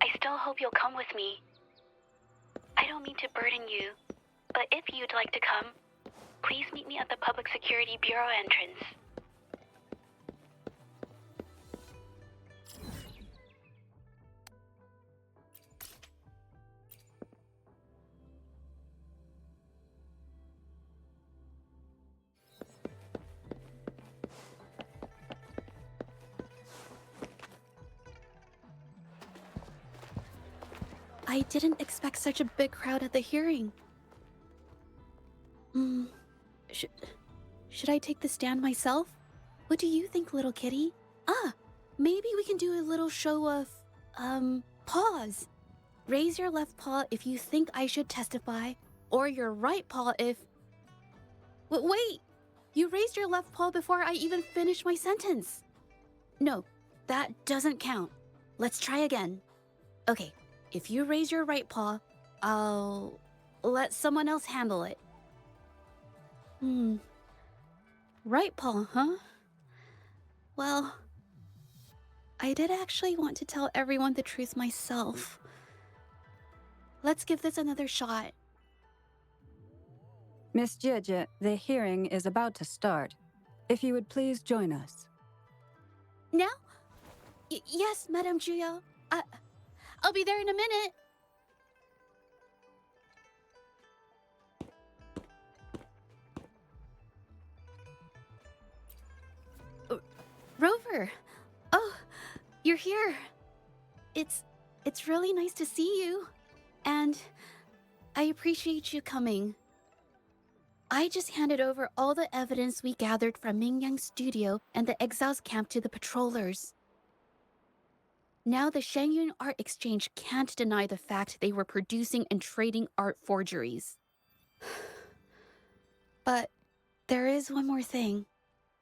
I still hope you'll come with me. I don't mean to burden you, but if you'd like to come, please meet me at the Public Security Bureau entrance. I didn't expect such a big crowd at the hearing. Should I take the stand myself? What do you think, little kitty? Maybe we can do a little show of, paws. Raise your left paw if you think I should testify, or your right paw if... Wait! You raised your left paw before I even finished my sentence. No, that doesn't count. Let's try again. Okay. If you raise your right paw, I'll let someone else handle it. Right paw, huh? Well, I did actually want to tell everyone the truth myself. Let's give this another shot. Miss Zhezhi, the hearing is about to start. If you would please join us. Now? Yes, Madame Juya. I'll be there in a minute. Rover. Oh, you're here. It's really nice to see you. And I appreciate you coming. I just handed over all the evidence we gathered from Mingyang's studio and the exiles camp to the patrollers. Now the Shangyun Art Exchange can't deny the fact they were producing and trading art forgeries. But there is one more thing.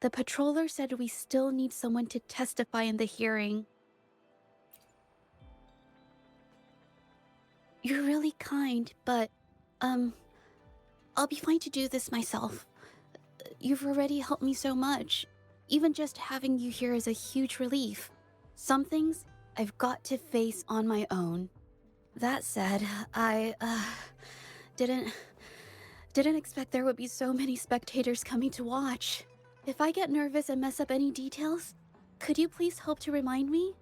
The patroller said we still need someone to testify in the hearing. You're really kind, but, I'll be fine to do this myself. You've already helped me so much. Even just having you here is a huge relief. Some things I've got to face on my own. That said, I, didn't expect there would be so many spectators coming to watch. If I get nervous and mess up any details, could you please help to remind me?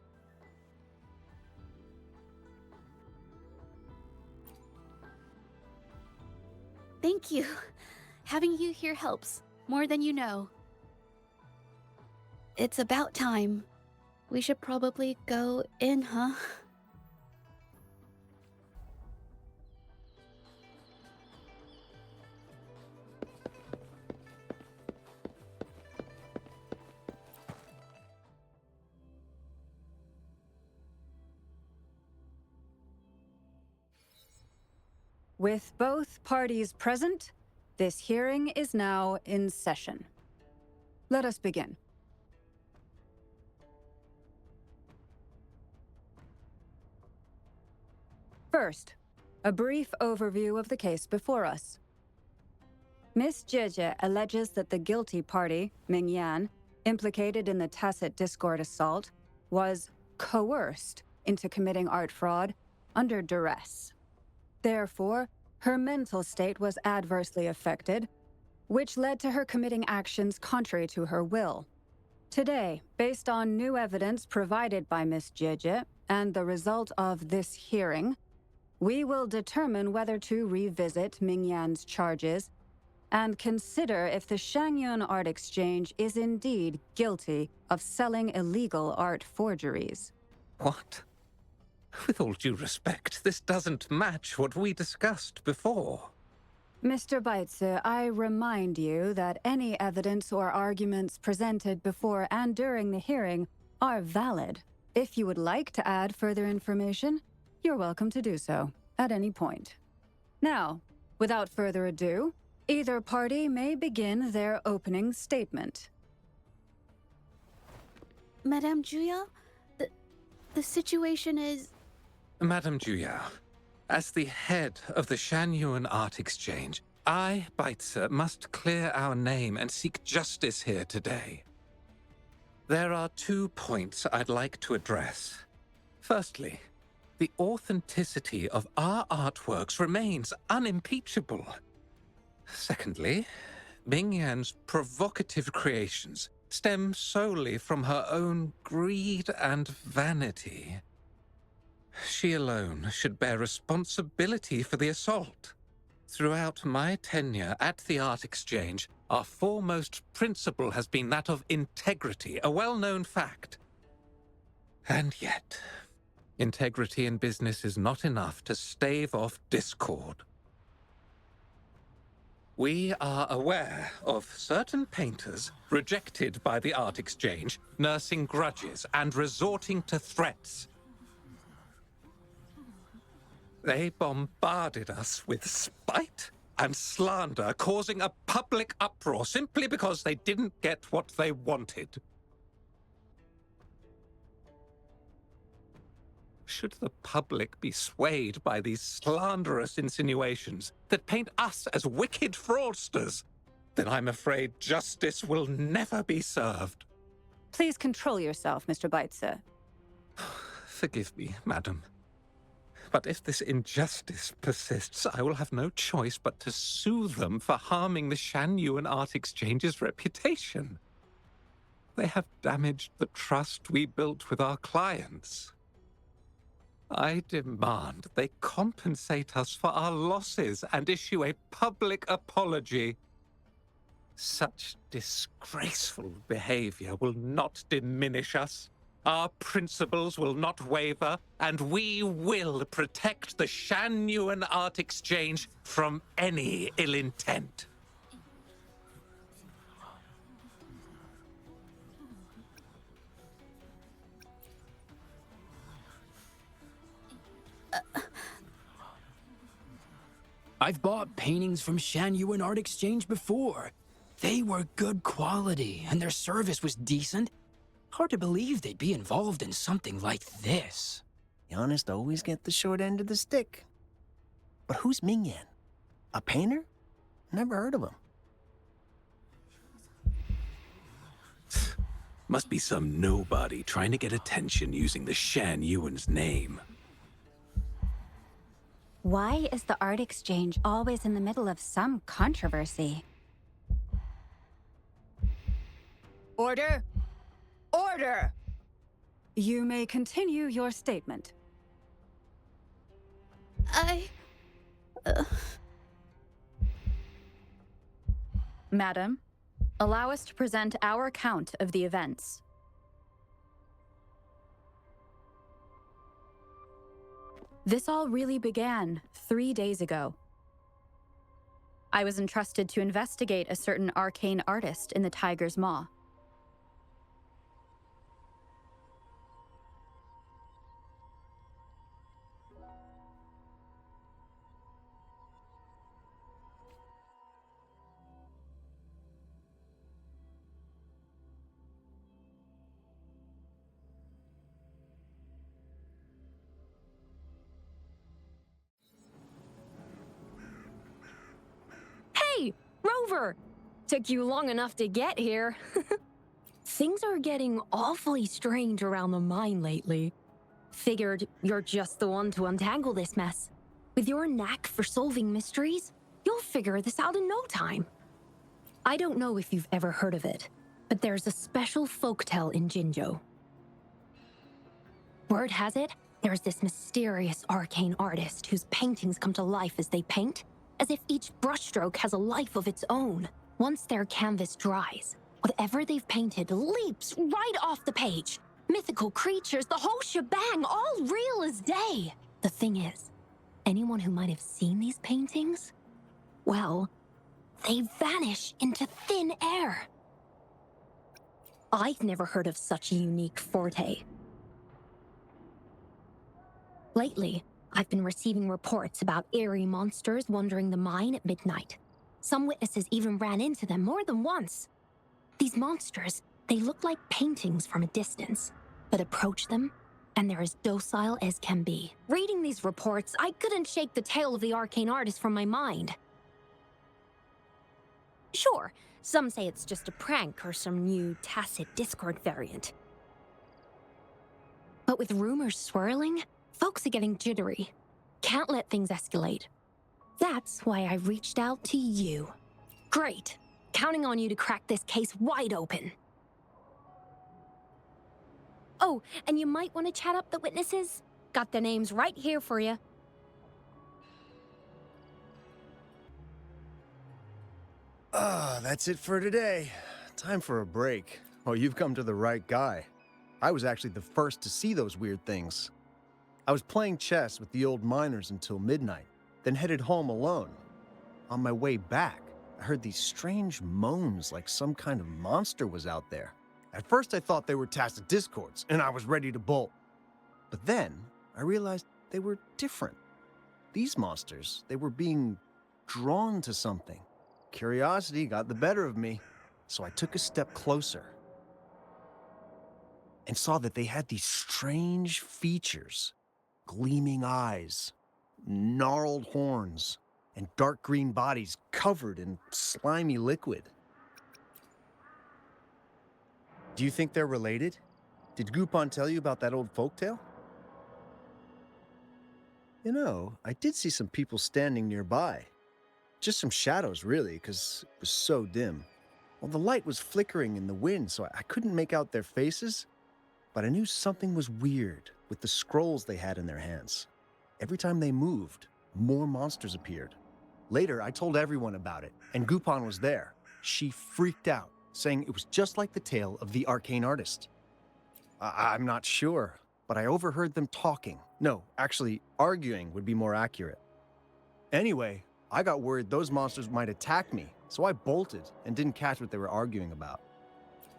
Thank you. Having you here helps, more than you know. It's about time. We should probably go in, huh? With both parties present, this hearing is now in session. Let us begin. First, a brief overview of the case before us. Miss Zhezhi alleges that the guilty party, Mingyan, implicated in the tacit discord assault, was coerced into committing art fraud under duress. Therefore, her mental state was adversely affected, which led to her committing actions contrary to her will. Today, based on new evidence provided by Miss Zhezhi and the result of this hearing, we will determine whether to revisit Mingyan's charges and consider if the Shangyun Art Exchange is indeed guilty of selling illegal art forgeries. What? With all due respect, this doesn't match what we discussed before. Mr. Baitze, I remind you that any evidence or arguments presented before and during the hearing are valid. If you would like to add further information, you're welcome to do so at any point. Now, without further ado, either party may begin their opening statement. Madame Juya, the situation is... Madame Juya, as the head of the Shangyun Art Exchange, I, Baitze, must clear our name and seek justice here today. There are 2 points I'd like to address. Firstly, the authenticity of our artworks remains unimpeachable. Secondly, Ming Yan's provocative creations stem solely from her own greed and vanity. She alone should bear responsibility for the assault. Throughout my tenure at the Art Exchange, our foremost principle has been that of integrity, a well-known fact. And yet, integrity in business is not enough to stave off discord. We are aware of certain painters rejected by the Art Exchange, nursing grudges and resorting to threats. They bombarded us with spite and slander, causing a public uproar simply because they didn't get what they wanted. Should the public be swayed by these slanderous insinuations that paint us as wicked fraudsters, then I'm afraid justice will never be served. Please control yourself, Mr. Baitze. Forgive me, madam. But if this injustice persists, I will have no choice but to sue them for harming the Shanyuan Art Exchange's reputation. They have damaged the trust we built with our clients. I demand they compensate us for our losses and issue a public apology. Such disgraceful behavior will not diminish us. Our principles will not waver, and we will protect the Shanyuan Art Exchange from any ill intent. I've bought paintings from Shanyuan Art Exchange before. They were good quality, and their service was decent. Hard to believe they'd be involved in something like this. The honest always get the short end of the stick. But who's Ming Yan? A painter? Never heard of him. Must be some nobody trying to get attention using the Shanyuan's name. Why is the Art Exchange always in the middle of some controversy? Order! Order! You may continue your statement. Madam, allow us to present our account of the events. This all really began 3 days ago. I was entrusted to investigate a certain arcane artist in the Tiger's Maw. Hey, Rover! Took you long enough to get here. Things are getting awfully strange around the mine lately. Figured you're just the one to untangle this mess. With your knack for solving mysteries, you'll figure this out in no time. I don't know if you've ever heard of it, but there's a special folktale in Jinzhou. Word has it, there's this mysterious arcane artist whose paintings come to life as they paint, as if each brushstroke has a life of its own. Once their canvas dries, whatever they've painted leaps right off the page. Mythical creatures, the whole shebang, all real as day. The thing is, anyone who might have seen these paintings, well, they vanish into thin air. I've never heard of such a unique forte. Lately, I've been receiving reports about eerie monsters wandering the mine at midnight. Some witnesses even ran into them more than once. These monsters, they look like paintings from a distance, but approach them, and they're as docile as can be. Reading these reports, I couldn't shake the tale of the arcane artist from my mind. Sure, some say it's just a prank or some new tacit Discord variant. But But with rumors swirling, folks are getting jittery. Can't let things escalate. That's why I reached out to you. Great. Counting on you to crack this case wide open. Oh, and you might want to chat up the witnesses. Got their names right here for you. That's it for today. Time for a break. Oh, you've come to the right guy. I was actually the first to see those weird things. I was playing chess with the old miners until midnight, then headed home alone. On my way back, I heard these strange moans like some kind of monster was out there. At first I thought they were tacit discords, and I was ready to bolt. But then I realized they were different. These monsters, they were being drawn to something. Curiosity got the better of me, so I took a step closer and saw that they had these strange features. Gleaming eyes, gnarled horns, and dark green bodies covered in slimy liquid. Do you think they're related? Did Gupon tell you about that old folktale? You know, I did see some people standing nearby. Just some shadows, really, because it was so dim. Well, the light was flickering in the wind, so I couldn't make out their faces, but I knew something was weird with the scrolls they had in their hands. Every time they moved, more monsters appeared. Later, I told everyone about it, and Gupon was there. She freaked out, saying it was just like the tale of the arcane artist. I'm not sure, but I overheard them talking. No, actually, arguing would be more accurate. Anyway, I got worried those monsters might attack me, so I bolted and didn't catch what they were arguing about.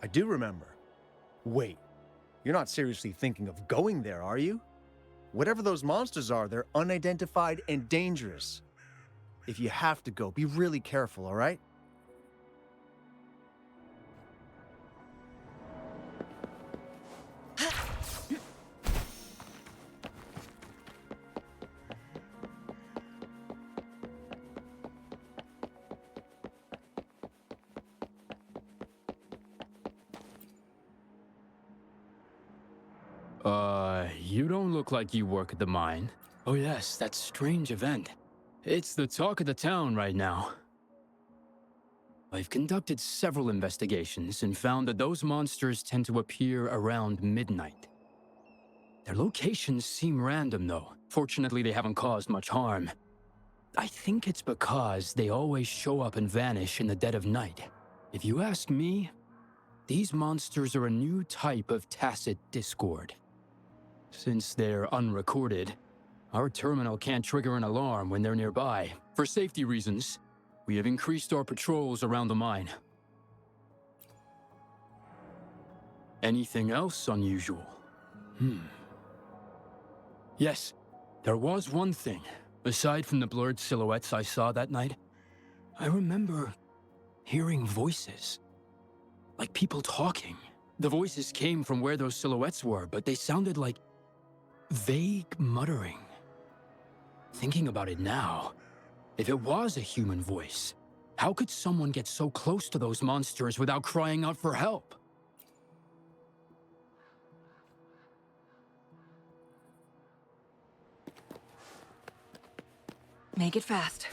I do remember. Wait, you're not seriously thinking of going there, are you? Whatever those monsters are, they're unidentified and dangerous. If you have to go, be really careful, all right? You don't look like you work at the mine. Oh yes, that strange event. It's the talk of the town right now. I've conducted several investigations and found that those monsters tend to appear around midnight. Their locations seem random though. Fortunately, they haven't caused much harm. I think it's because they always show up and vanish in the dead of night. If you ask me, these monsters are a new type of tacit discord. Since they're unrecorded, our terminal can't trigger an alarm when they're nearby. For safety reasons, we have increased our patrols around the mine. Anything else unusual? Yes, there was one thing. Aside from the blurred silhouettes I saw that night, I remember hearing voices. Like people talking. The voices came from where those silhouettes were, but they sounded like vague muttering. Thinking about it now, if it was a human voice, how could someone get so close to those monsters without crying out for help? Make it fast.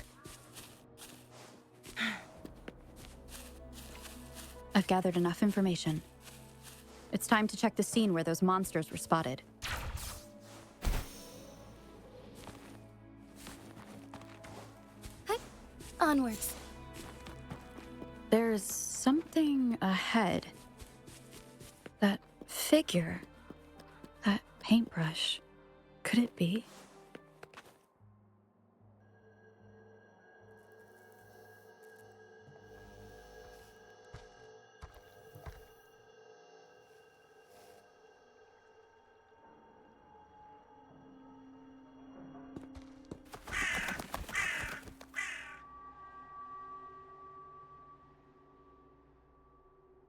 I've gathered enough information. It's time to check the scene where those monsters were spotted. Hi. Onwards. There's something ahead. That figure. That paintbrush. Could it be?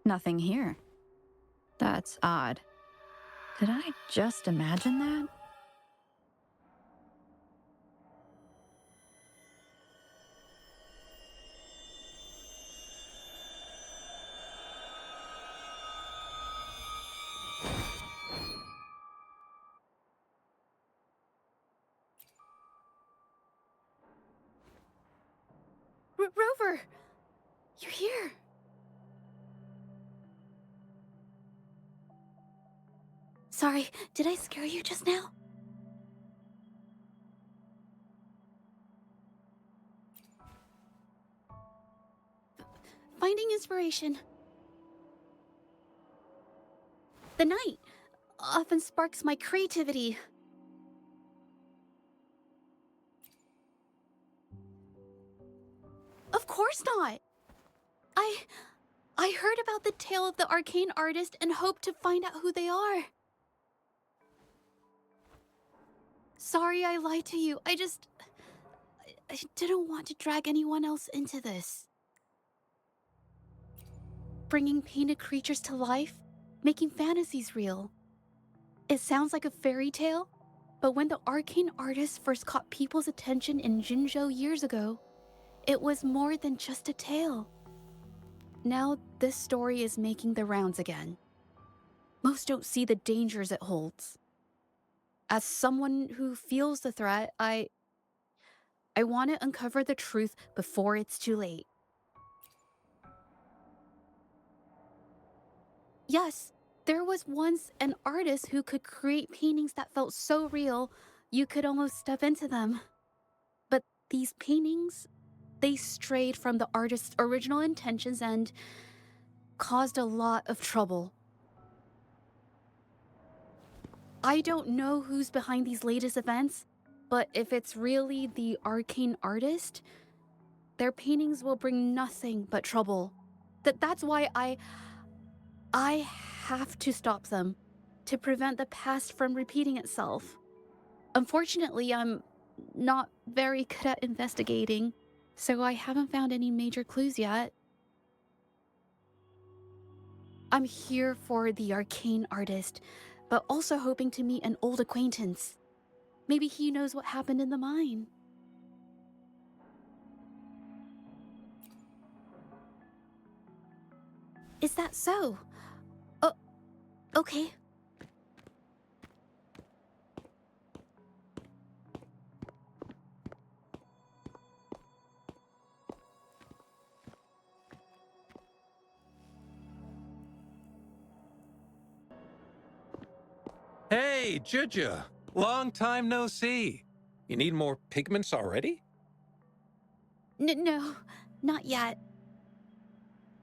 Nothing here. That's odd. Did I just imagine that? Sorry, did I scare you just now? Finding inspiration. The night often sparks my creativity. Of course not. I heard about the tale of the arcane artist and hoped to find out who they are. Sorry I lied to you. I didn't want to drag anyone else into this. Bringing painted creatures to life, making fantasies real. It sounds like a fairy tale, but when the arcane artist first caught people's attention in Jinzhou years ago, it was more than just a tale. Now this story is making the rounds again. Most don't see the dangers it holds. As someone who feels the threat, I want to uncover the truth before it's too late. Yes, there was once an artist who could create paintings that felt so real, you could almost step into them. But these paintings, they strayed from the artist's original intentions and caused a lot of trouble. I don't know who's behind these latest events, but if it's really the arcane artist, their paintings will bring nothing but trouble. That's why I have to stop them, to prevent the past from repeating itself. Unfortunately, I'm not very good at investigating, so I haven't found any major clues yet. I'm here for the arcane artist, but also hoping to meet an old acquaintance. Maybe he knows what happened in the mine. Is that so? Oh, okay. Hey, Zhezhi! Long time no see. You need more pigments already? No, not yet.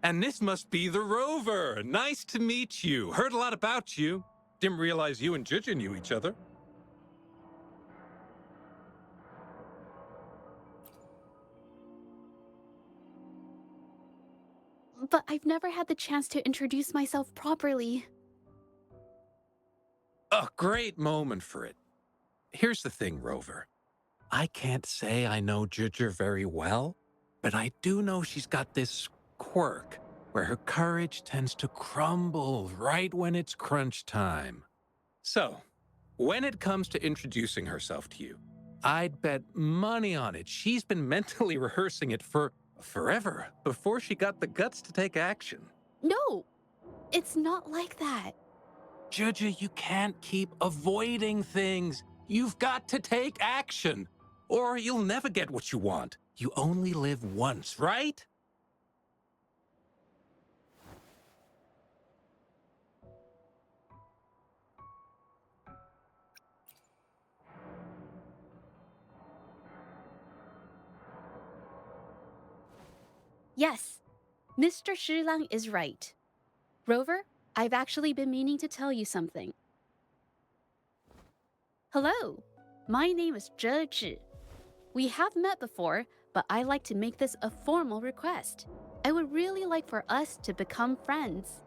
And this must be the Rover. Nice to meet you. Heard a lot about you. Didn't realize you and Zhezhi knew each other. But I've never had the chance to introduce myself properly. A great moment for it. Here's the thing, Rover. I can't say I know Zhezhi very well, but I do know she's got this quirk where her courage tends to crumble right when it's crunch time. So, when it comes to introducing herself to you, I'd bet money on it she's been mentally rehearsing it for forever before she got the guts to take action. No, it's not like that. Zhezhi, you can't keep avoiding things. You've got to take action, or you'll never get what you want. You only live once, right? Yes, Mr. Shilang is right. Rover, I've actually been meaning to tell you something. Hello, my name is Zhezhi. We have met before, but I like to make this a formal request. I would really like for us to become friends.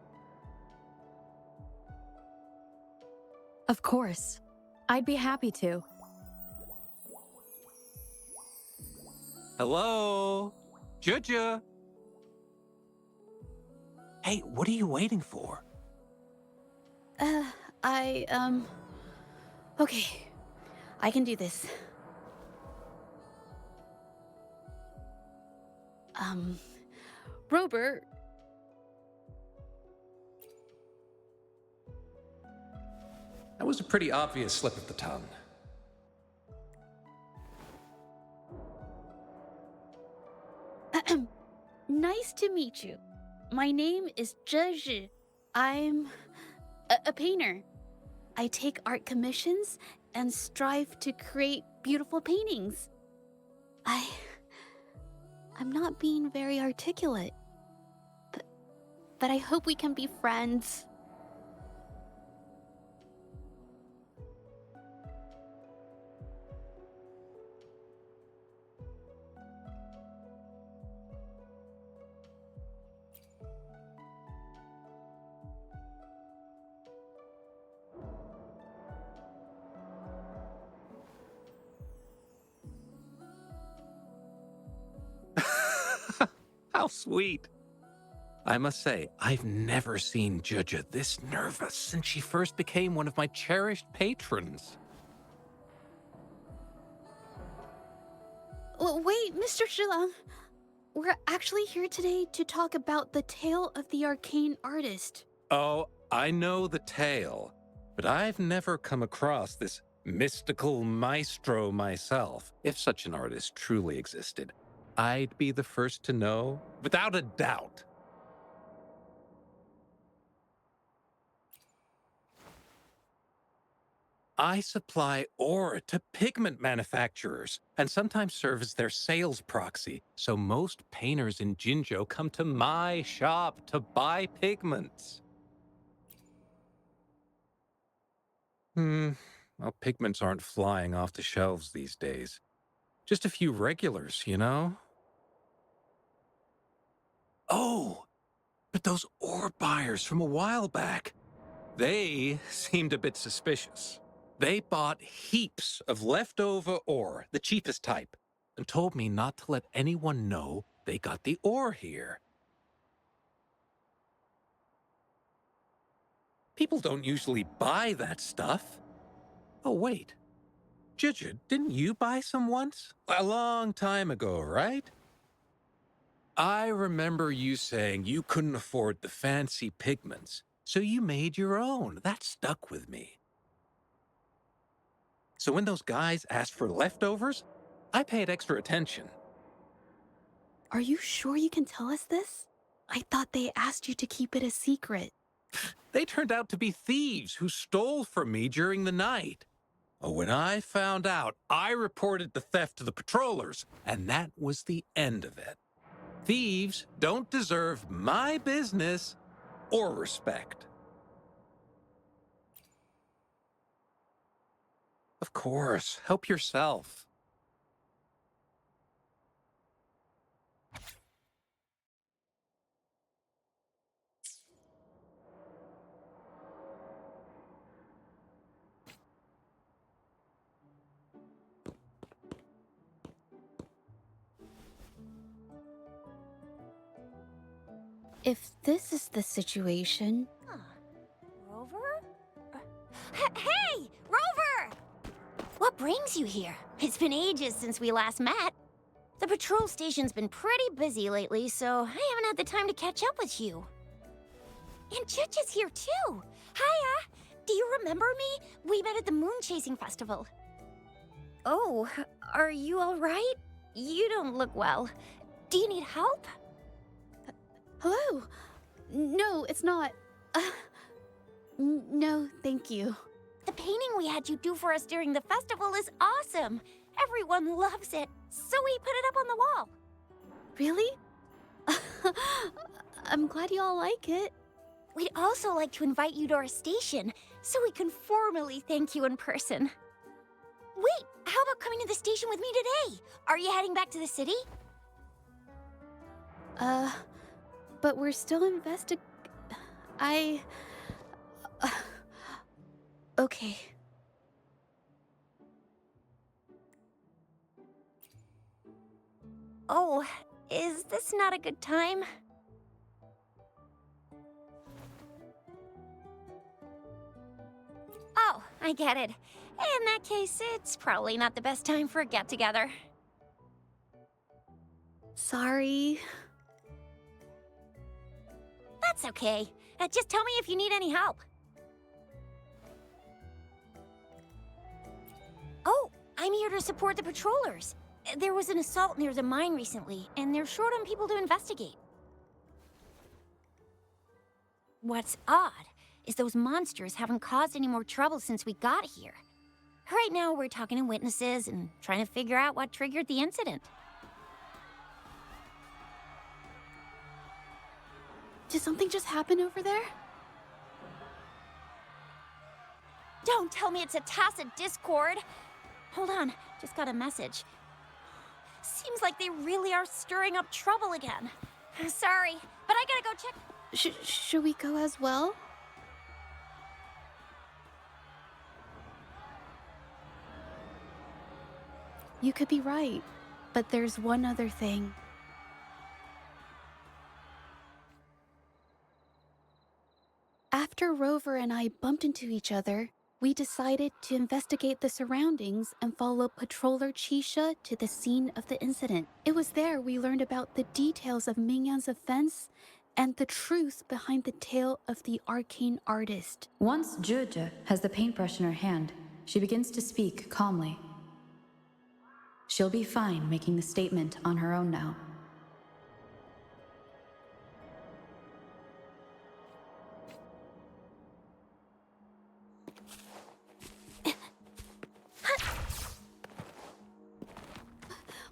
Of course. I'd be happy to. Hello? Zhezhi? Hey, what are you waiting for? Okay. I can do this. Robert. That was a pretty obvious slip of the tongue. Nice to meet you. My name is Zhezhi. I'm a painter. I take art commissions and strive to create beautiful paintings. I'm not being very articulate. But I hope we can be friends. How sweet. I must say, I've never seen Zhezhi this nervous since she first became one of my cherished patrons. Well, wait, Mr. Shilang. We're actually here today to talk about the tale of the arcane artist. Oh, I know the tale, but I've never come across this mystical maestro myself. If such an artist truly existed, I'd be the first to know, without a doubt. I supply ore to pigment manufacturers and sometimes serve as their sales proxy, so most painters in Jinzhou come to my shop to buy pigments. Well, pigments aren't flying off the shelves these days. Just a few regulars, you know? Oh, but those ore buyers from a while back, they seemed a bit suspicious. They bought heaps of leftover ore, the cheapest type, and told me not to let anyone know they got the ore here. People don't usually buy that stuff. Oh, wait. Zhezhi, didn't you buy some once? A long time ago, right? I remember you saying you couldn't afford the fancy pigments, so you made your own. That stuck with me. So when those guys asked for leftovers, I paid extra attention. Are you sure you can tell us this? I thought they asked you to keep it a secret. They turned out to be thieves who stole from me during the night. Oh, when I found out, I reported the theft to the patrollers, and that was the end of it. Thieves don't deserve my business or respect. Of course, help yourself. If this is the situation... Rover? Hey! Rover! What brings you here? It's been ages since we last met. The patrol station's been pretty busy lately, so I haven't had the time to catch up with you. And Zhezhi's here too! Hiya! Do you remember me? We met at the Moon Chasing Festival. Oh, are you alright? You don't look well. Do you need help? Hello? No, it's not. No, thank you. The painting we had you do for us during the festival is awesome. Everyone loves it, so we put it up on the wall. Really? I'm glad you all like it. We'd also like to invite you to our station, so we can formally thank you in person. Wait, how about coming to the station with me today? Are you heading back to the city? But we're still okay. Oh, is this not a good time? Oh, I get it. In that case, it's probably not the best time for a get-together. Sorry. That's okay. Just tell me if you need any help. Oh, I'm here to support the patrollers. There was an assault near the mine recently, and they're short on people to investigate. What's odd is those monsters haven't caused any more trouble since we got here. Right now, we're talking to witnesses and trying to figure out what triggered the incident. Did something just happen over there? Don't tell me it's a tacit discord. Hold on, just got a message. Seems like they really are stirring up trouble again. Sorry, but I gotta go check. Should we go as well? You could be right, but there's one other thing. After Rover and I bumped into each other, we decided to investigate the surroundings and follow Patroller Chisha to the scene of the incident. It was there we learned about the details of Mingyan's offense and the truth behind the tale of the arcane artist. Once Zhezhi has the paintbrush in her hand, she begins to speak calmly. She'll be fine making the statement on her own now.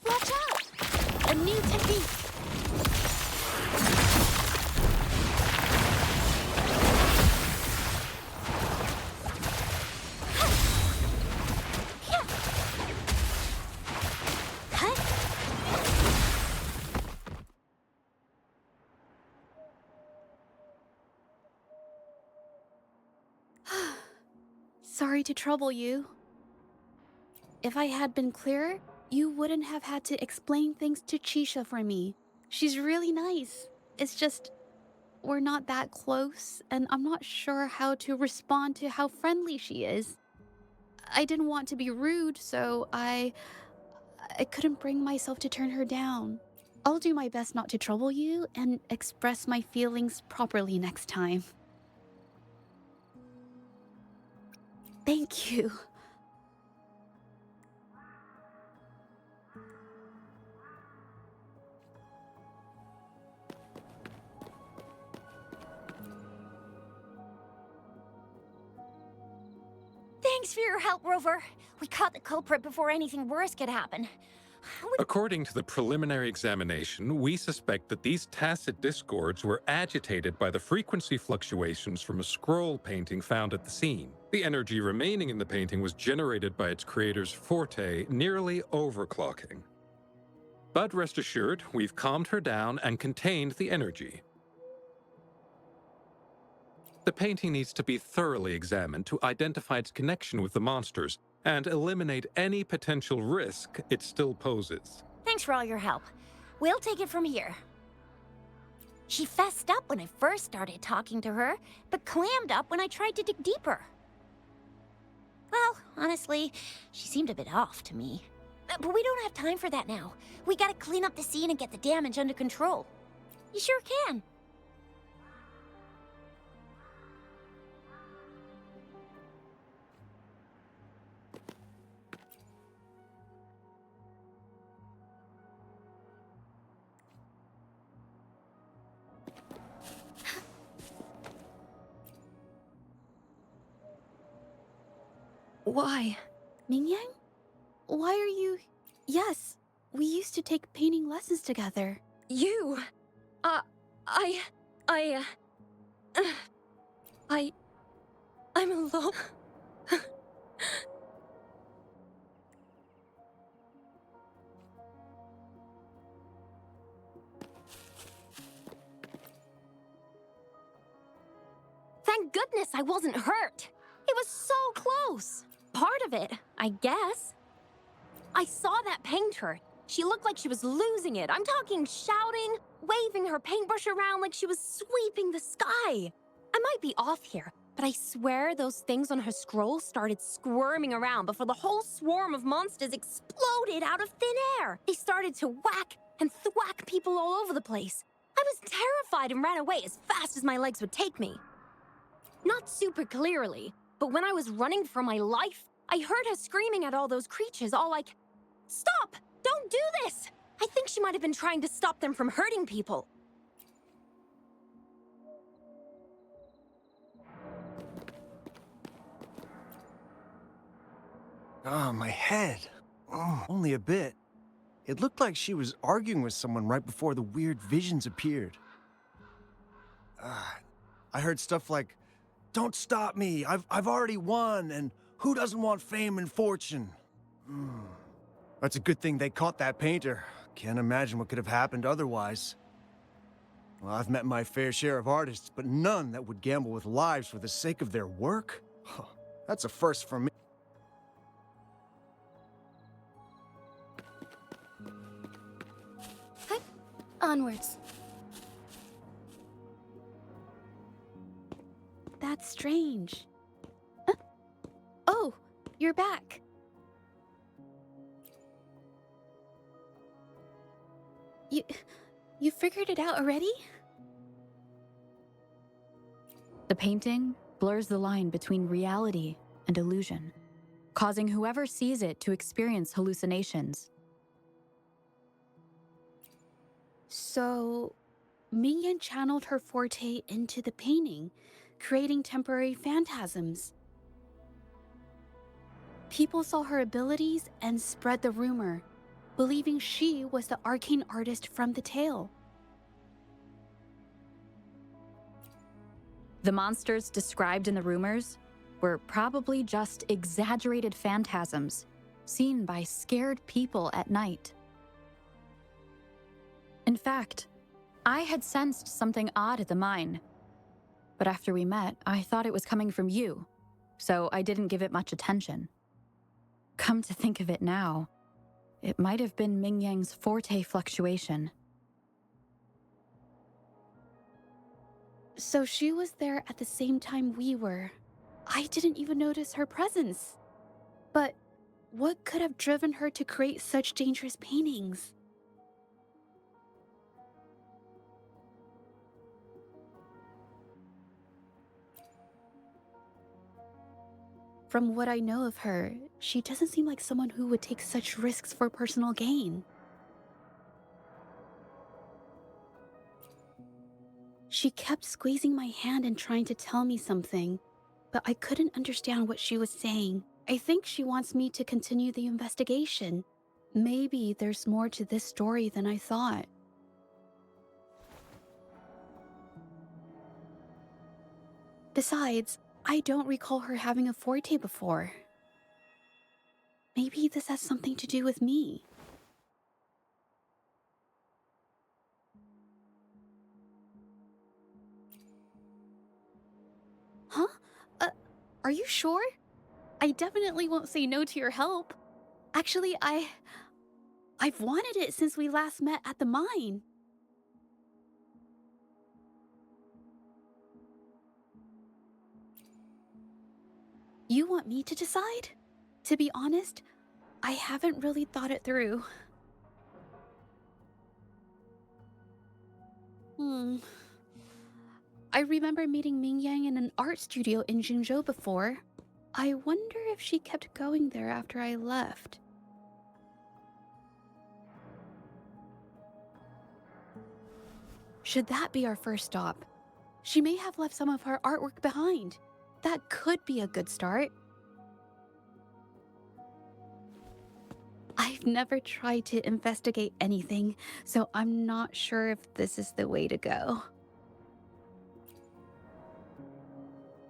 Watch out! A new technique! Sorry to trouble you. If I had been clearer, you wouldn't have had to explain things to Chisha for me. She's really nice. It's just, we're not that close, and I'm not sure how to respond to how friendly she is. I didn't want to be rude, so I couldn't bring myself to turn her down. I'll do my best not to trouble you and express my feelings properly next time. Thank you. Thanks for your help, Rover. We caught the culprit before anything worse could happen. According to the preliminary examination, we suspect that these tacit discords were agitated by the frequency fluctuations from a scroll painting found at the scene. The energy remaining in the painting was generated by its creator's forte, nearly overclocking. But rest assured, we've calmed her down and contained the energy. The painting needs to be thoroughly examined to identify its connection with the monsters and eliminate any potential risk it still poses. Thanks for all your help. We'll take it from here. She fessed up when I first started talking to her, but clammed up when I tried to dig deeper. Well, honestly, she seemed a bit off to me. But we don't have time for that now. We gotta clean up the scene and get the damage under control. You sure can. Why? Mingyan? Why are you... Yes, we used to take painting lessons together. You... I'm alone. Thank goodness I wasn't hurt. It was so close. Part of it, I guess. I saw that painter. She looked like she was losing it. I'm talking shouting, waving her paintbrush around like she was sweeping the sky. I might be off here, but I swear those things on her scroll started squirming around before the whole swarm of monsters exploded out of thin air. They started to whack and thwack people all over the place. I was terrified and ran away as fast as my legs would take me. Not super clearly, but when I was running for my life, I heard her screaming at all those creatures, all like, "Stop! Don't do this!" I think she might have been trying to stop them from hurting people. Ah, my head. Oh, only a bit. It looked like she was arguing with someone right before the weird visions appeared. I heard stuff like, "Don't stop me, I've already won," and "Who doesn't want fame and fortune?" That's a good thing they caught that painter. Can't imagine what could have happened otherwise. Well, I've met my fair share of artists, but none that would gamble with lives for the sake of their work? Huh, that's a first for me. Hi. Onwards. That's strange. Huh? Oh, you're back. You figured it out already? The painting blurs the line between reality and illusion, causing whoever sees it to experience hallucinations. So, Mingyan channeled her forte into the painting, creating temporary phantasms. People saw her abilities and spread the rumor, believing she was the arcane artist from the tale. The monsters described in the rumors were probably just exaggerated phantasms seen by scared people at night. In fact, I had sensed something odd at the mine, but after we met, I thought it was coming from you, so I didn't give it much attention. Come to think of it now, it might have been Mingyang's forte fluctuation. So she was there at the same time we were. I didn't even notice her presence. But what could have driven her to create such dangerous paintings? From what I know of her, she doesn't seem like someone who would take such risks for personal gain. She kept squeezing my hand and trying to tell me something, but I couldn't understand what she was saying. I think she wants me to continue the investigation. Maybe there's more to this story than I thought. Besides, I don't recall her having a forte before. Maybe this has something to do with me. Huh? Are you sure? I definitely won't say no to your help. Actually, I've wanted it since we last met at the mine. You want me to decide? To be honest, I haven't really thought it through. I remember meeting Mingyang in an art studio in Jinzhou before. I wonder if she kept going there after I left. Should that be our first stop? She may have left some of her artwork behind. That could be a good start. I've never tried to investigate anything, so I'm not sure if this is the way to go.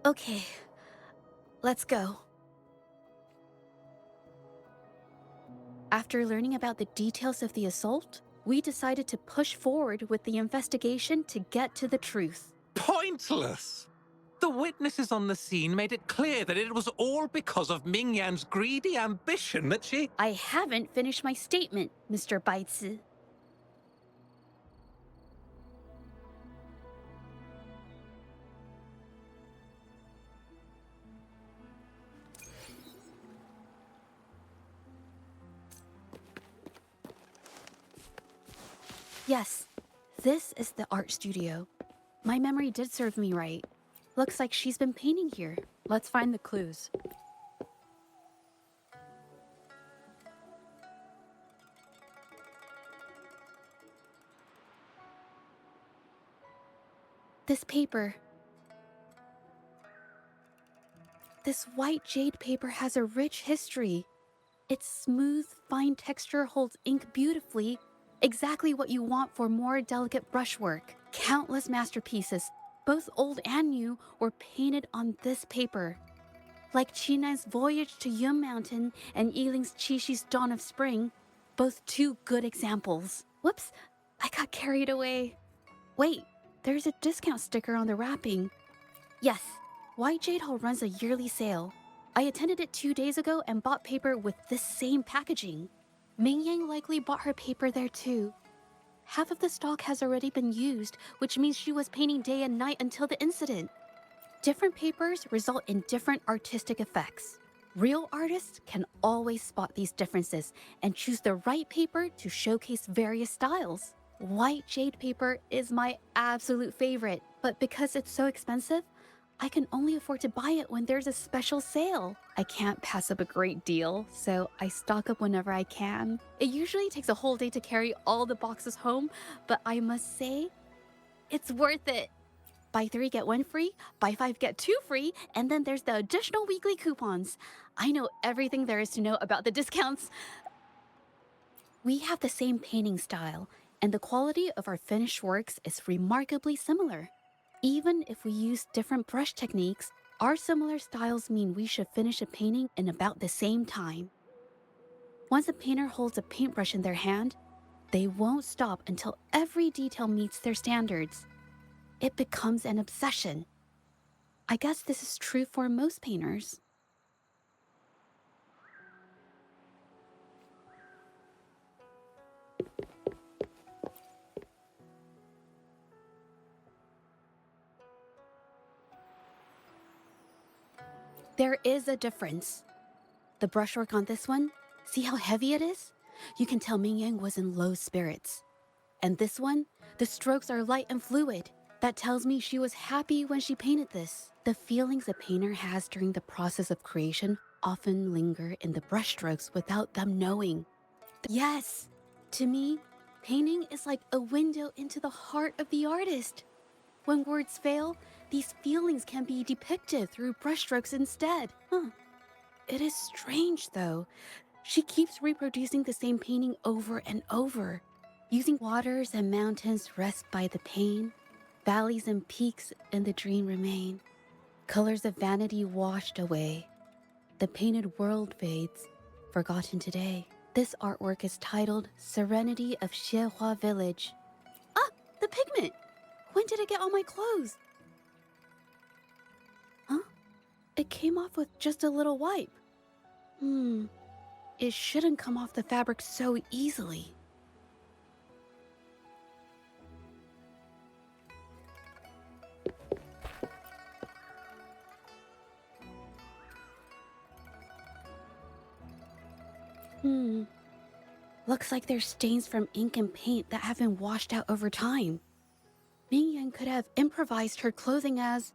Okay, let's go. After learning about the details of the assault, we decided to push forward with the investigation to get to the truth. Pointless! The witnesses on the scene made it clear that it was all because of Mingyan's greedy ambition that she... I haven't finished my statement, Mr. Baizi. Yes, this is the art studio. My memory did serve me right. Looks like she's been painting here. Let's find the clues. This paper. This white jade paper has a rich history. Its smooth, fine texture holds ink beautifully, exactly what you want for more delicate brushwork. Countless masterpieces, both old and new, were painted on this paper. Like Chinan's Voyage to Yum Mountain and Yiling's Qixu's Dawn of Spring, both two good examples. Whoops, I got carried away. Wait, there's a discount sticker on the wrapping. Yes, White Jade Hall runs a yearly sale. I attended it 2 days ago and bought paper with this same packaging. Ming Yang likely bought her paper there too. Half of the stock has already been used, which means she was painting day and night until the incident. Different papers result in different artistic effects. Real artists can always spot these differences and choose the right paper to showcase various styles. White jade paper is my absolute favorite, but because it's so expensive, I can only afford to buy it when there's a special sale. I can't pass up a great deal, so I stock up whenever I can. It usually takes a whole day to carry all the boxes home, but I must say, it's worth it. Buy 3, get 1 free, buy 5, get 2 free, and then there's the additional weekly coupons. I know everything there is to know about the discounts. We have the same painting style, and the quality of our finished works is remarkably similar. Even if we use different brush techniques, our similar styles mean we should finish a painting in about the same time. Once a painter holds a paintbrush in their hand, they won't stop until every detail meets their standards. It becomes an obsession. I guess this is true for most painters. There is a difference. The brushwork on this one, see how heavy it is? You can tell Ming Yang was in low spirits. And this one, the strokes are light and fluid. That tells me she was happy when she painted this. The feelings a painter has during the process of creation often linger in the brushstrokes without them knowing. Yes, to me, painting is like a window into the heart of the artist. When words fail, these feelings can be depicted through brushstrokes instead. It is strange, though. She keeps reproducing the same painting over and over, using waters and mountains rest by the pain, valleys and peaks in the dream remain, colors of vanity washed away. The painted world fades, forgotten today. This artwork is titled Serenity of Xiehua Village. Ah, the pigment! When did it get on my clothes? Huh? It came off with just a little wipe. It shouldn't come off the fabric so easily. Looks like there's stains from ink and paint that have been washed out over time. Ming Yan could have improvised her clothing as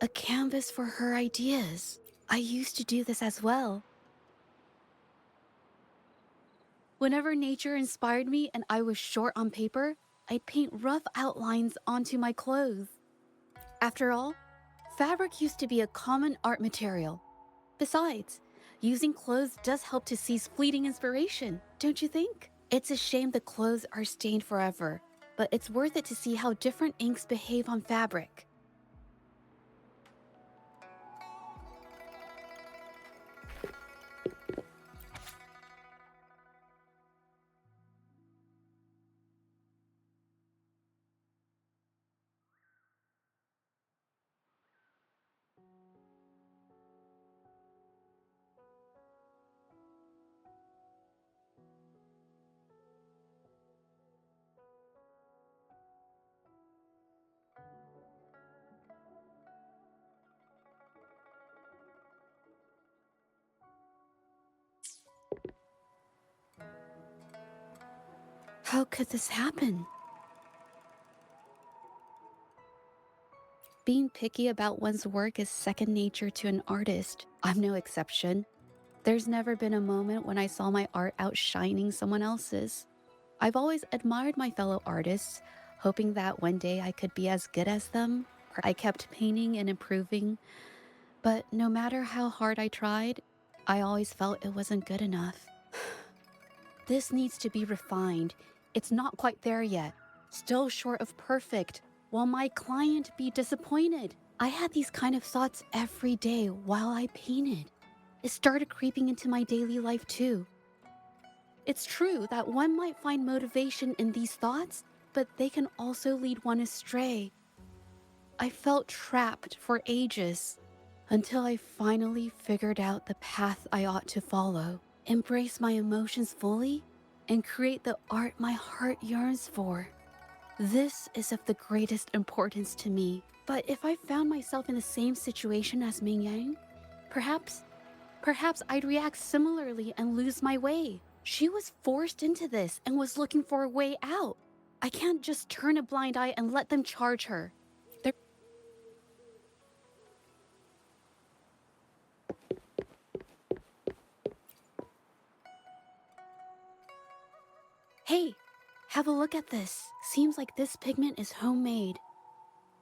a canvas for her ideas. I used to do this as well. Whenever nature inspired me and I was short on paper, I'd paint rough outlines onto my clothes. After all, fabric used to be a common art material. Besides, using clothes does help to seize fleeting inspiration, don't you think? It's a shame the clothes are stained forever, but it's worth it to see how different inks behave on fabric. How could this happen? Being picky about one's work is second nature to an artist. I'm no exception. There's never been a moment when I saw my art outshining someone else's. I've always admired my fellow artists, hoping that one day I could be as good as them. I kept painting and improving, but no matter how hard I tried, I always felt it wasn't good enough. This needs to be refined. It's not quite there yet. Still short of perfect. Will my client be disappointed? I had these kind of thoughts every day while I painted. It started creeping into my daily life too. It's true that one might find motivation in these thoughts, but they can also lead one astray. I felt trapped for ages until I finally figured out the path I ought to follow, embrace my emotions fully, and create the art my heart yearns for. This is of the greatest importance to me. But if I found myself in the same situation as Ming Yang, perhaps I'd react similarly and lose my way. She was forced into this and was looking for a way out. I can't just turn a blind eye and let them charge her. Hey, have a look at this. Seems like this pigment is homemade.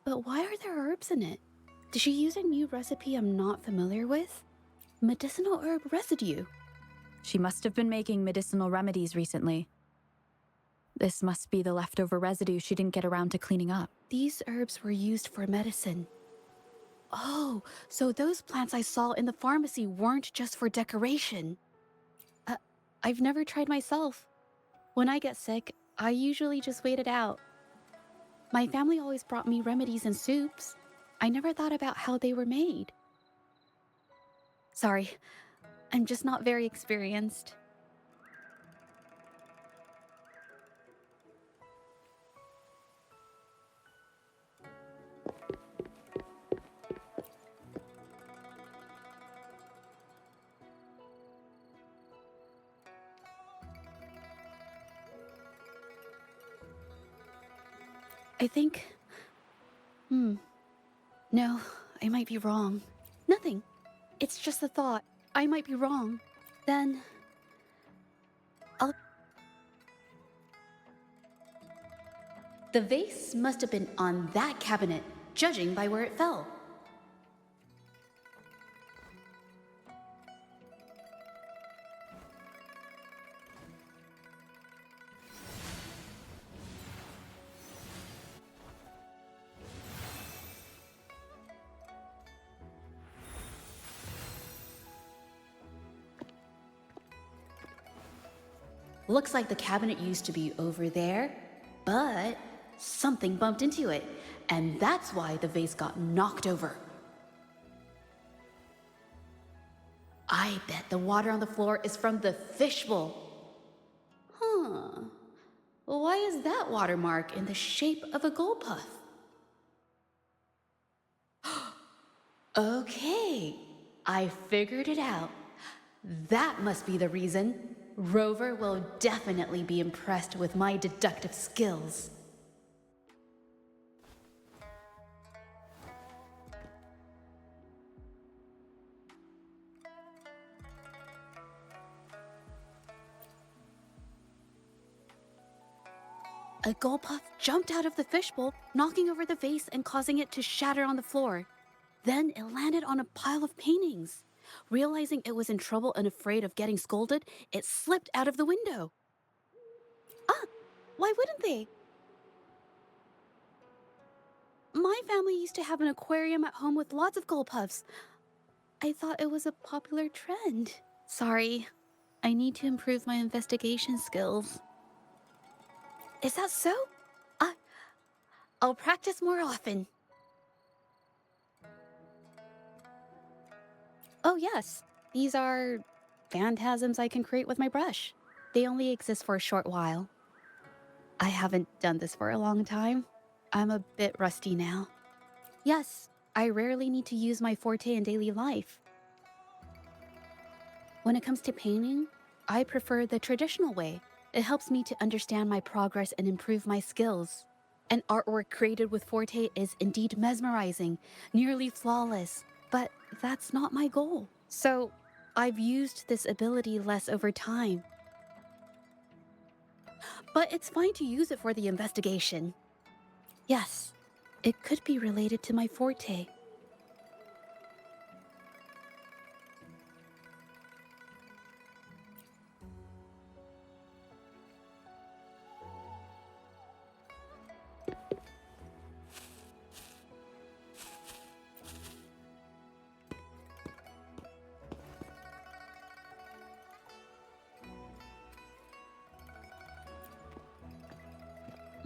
But why are there herbs in it? Did she use a new recipe I'm not familiar with? Medicinal herb residue. She must have been making medicinal remedies recently. This must be the leftover residue she didn't get around to cleaning up. These herbs were used for medicine. Oh, so those plants I saw in the pharmacy weren't just for decoration. I've never tried myself. When I get sick, I usually just wait it out. My family always brought me remedies and soups. I never thought about how they were made. Sorry, I'm just not very experienced. I think... No, I might be wrong. Nothing. It's just a thought. I might be wrong. Then... The vase must have been on that cabinet, judging by where it fell. Looks like the cabinet used to be over there, but something bumped into it, and that's why the vase got knocked over. I bet the water on the floor is from the fishbowl. Huh. Why is that watermark in the shape of a gold puff? Okay, I figured it out. That must be the reason. Rover will definitely be impressed with my deductive skills. A gold puff jumped out of the fishbowl, knocking over the vase and causing it to shatter on the floor. Then it landed on a pile of paintings. Realizing it was in trouble and afraid of getting scolded, it slipped out of the window. Why wouldn't they? My family used to have an aquarium at home with lots of gold puffs. I thought it was a popular trend. Sorry, I need to improve my investigation skills. Is that so? I'll practice more often. Oh yes, these are phantasms I can create with my brush. They only exist for a short while. I haven't done this for a long time. I'm a bit rusty now. Yes, I rarely need to use my forte in daily life. When it comes to painting, I prefer the traditional way. It helps me to understand my progress and improve my skills. An artwork created with forte is indeed mesmerizing, nearly flawless. But that's not my goal. So I've used this ability less over time. But it's fine to use it for the investigation. Yes, it could be related to my forte.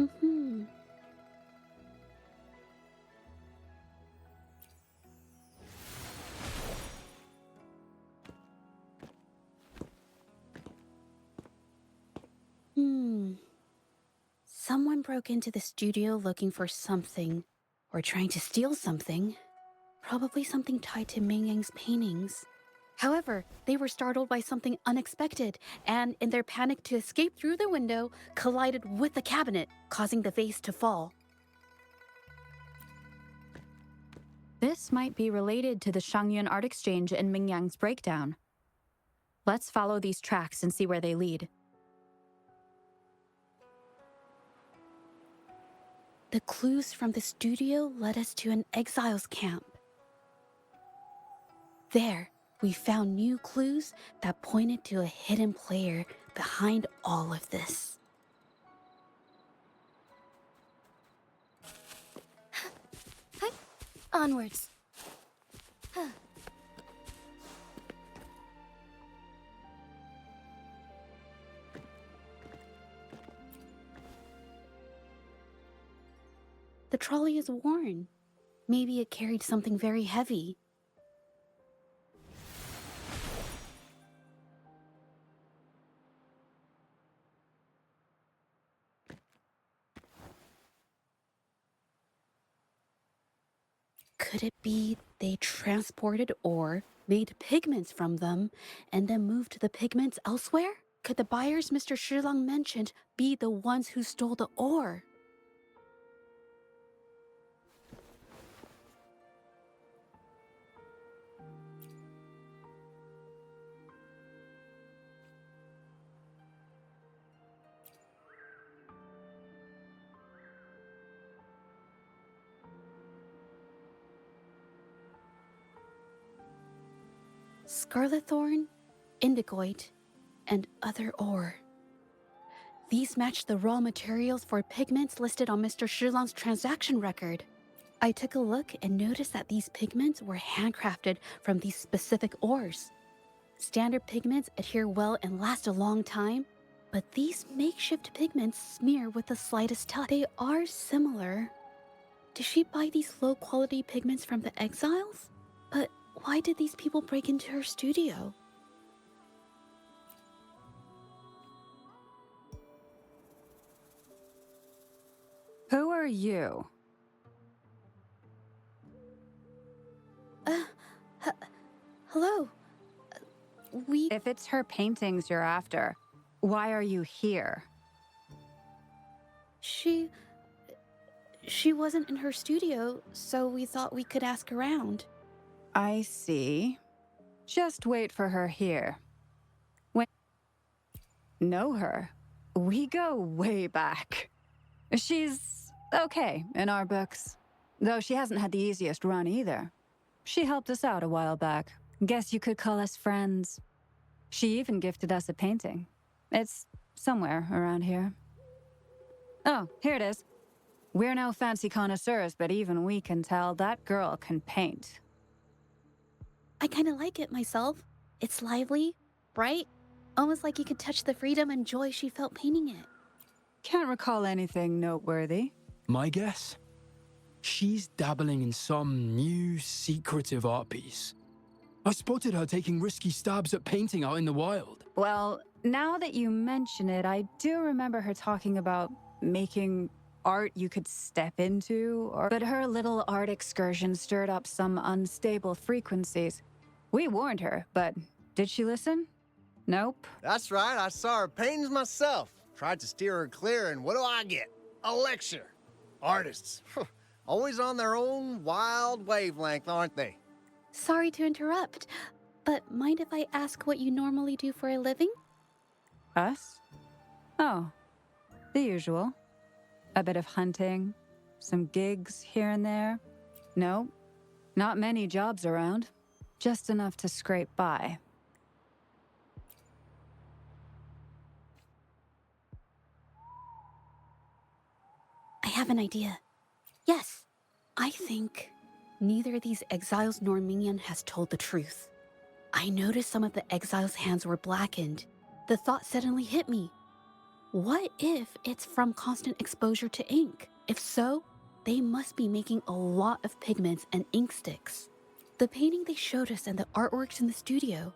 Mm-hmm. Someone broke into the studio looking for something, or trying to steal something. Probably something tied to Ming Yang's paintings. However, they were startled by something unexpected, and in their panic to escape through the window, collided with the cabinet, causing the vase to fall. This might be related to the Shangyun art exchange and Ming Yang's breakdown. Let's follow these tracks and see where they lead. The clues from the studio led us to an exiles camp. There, we found new clues that pointed to a hidden player behind all of this. Onwards. The trolley is worn. Maybe it carried something very heavy. Could it be they transported ore, made pigments from them, and then moved the pigments elsewhere? Could the buyers Mr. Shilang mentioned be the ones who stole the ore? Scarlet thorn, indigoite, and other ore. These match the raw materials for pigments listed on Mr. Shilang's transaction record. I took a look and noticed that these pigments were handcrafted from these specific ores. Standard pigments adhere well and last a long time, but these makeshift pigments smear with the slightest touch. They are similar. Did she buy these low-quality pigments from the exiles? But why did these people break into her studio? Who are you? Hello. If it's her paintings you're after, why are you here? She wasn't in her studio, so we thought we could ask around. I see. Just wait for her here. Know her? We go way back. She's okay in our books. Though she hasn't had the easiest run either. She helped us out a while back. Guess you could call us friends. She even gifted us a painting. It's somewhere around here. Oh, here it is. We're no fancy connoisseurs, but even we can tell that girl can paint. I kind of like it myself. It's lively, bright, almost like you could touch the freedom and joy she felt painting it. Can't recall anything noteworthy. My guess? She's dabbling in some new, secretive art piece. I spotted her taking risky stabs at painting out in the wild. Well, now that you mention it, I do remember her talking about making art you could step into, but her little art excursion stirred up some unstable frequencies. We warned her, but did she listen? Nope. That's right, I saw her paintings myself. Tried to steer her clear, and what do I get? A lecture. Artists. Always on their own wild wavelength, aren't they? Sorry to interrupt, but mind if I ask what you normally do for a living? Us? Oh, the usual. A bit of hunting, some gigs here and there. No, not many jobs around. Just enough to scrape by. I have an idea. Yes, I think neither these exiles nor Mingyan has told the truth. I noticed some of the exiles' hands were blackened. The thought suddenly hit me. What if it's from constant exposure to ink? If so, they must be making a lot of pigments and ink sticks. The painting they showed us and the artworks in the studio,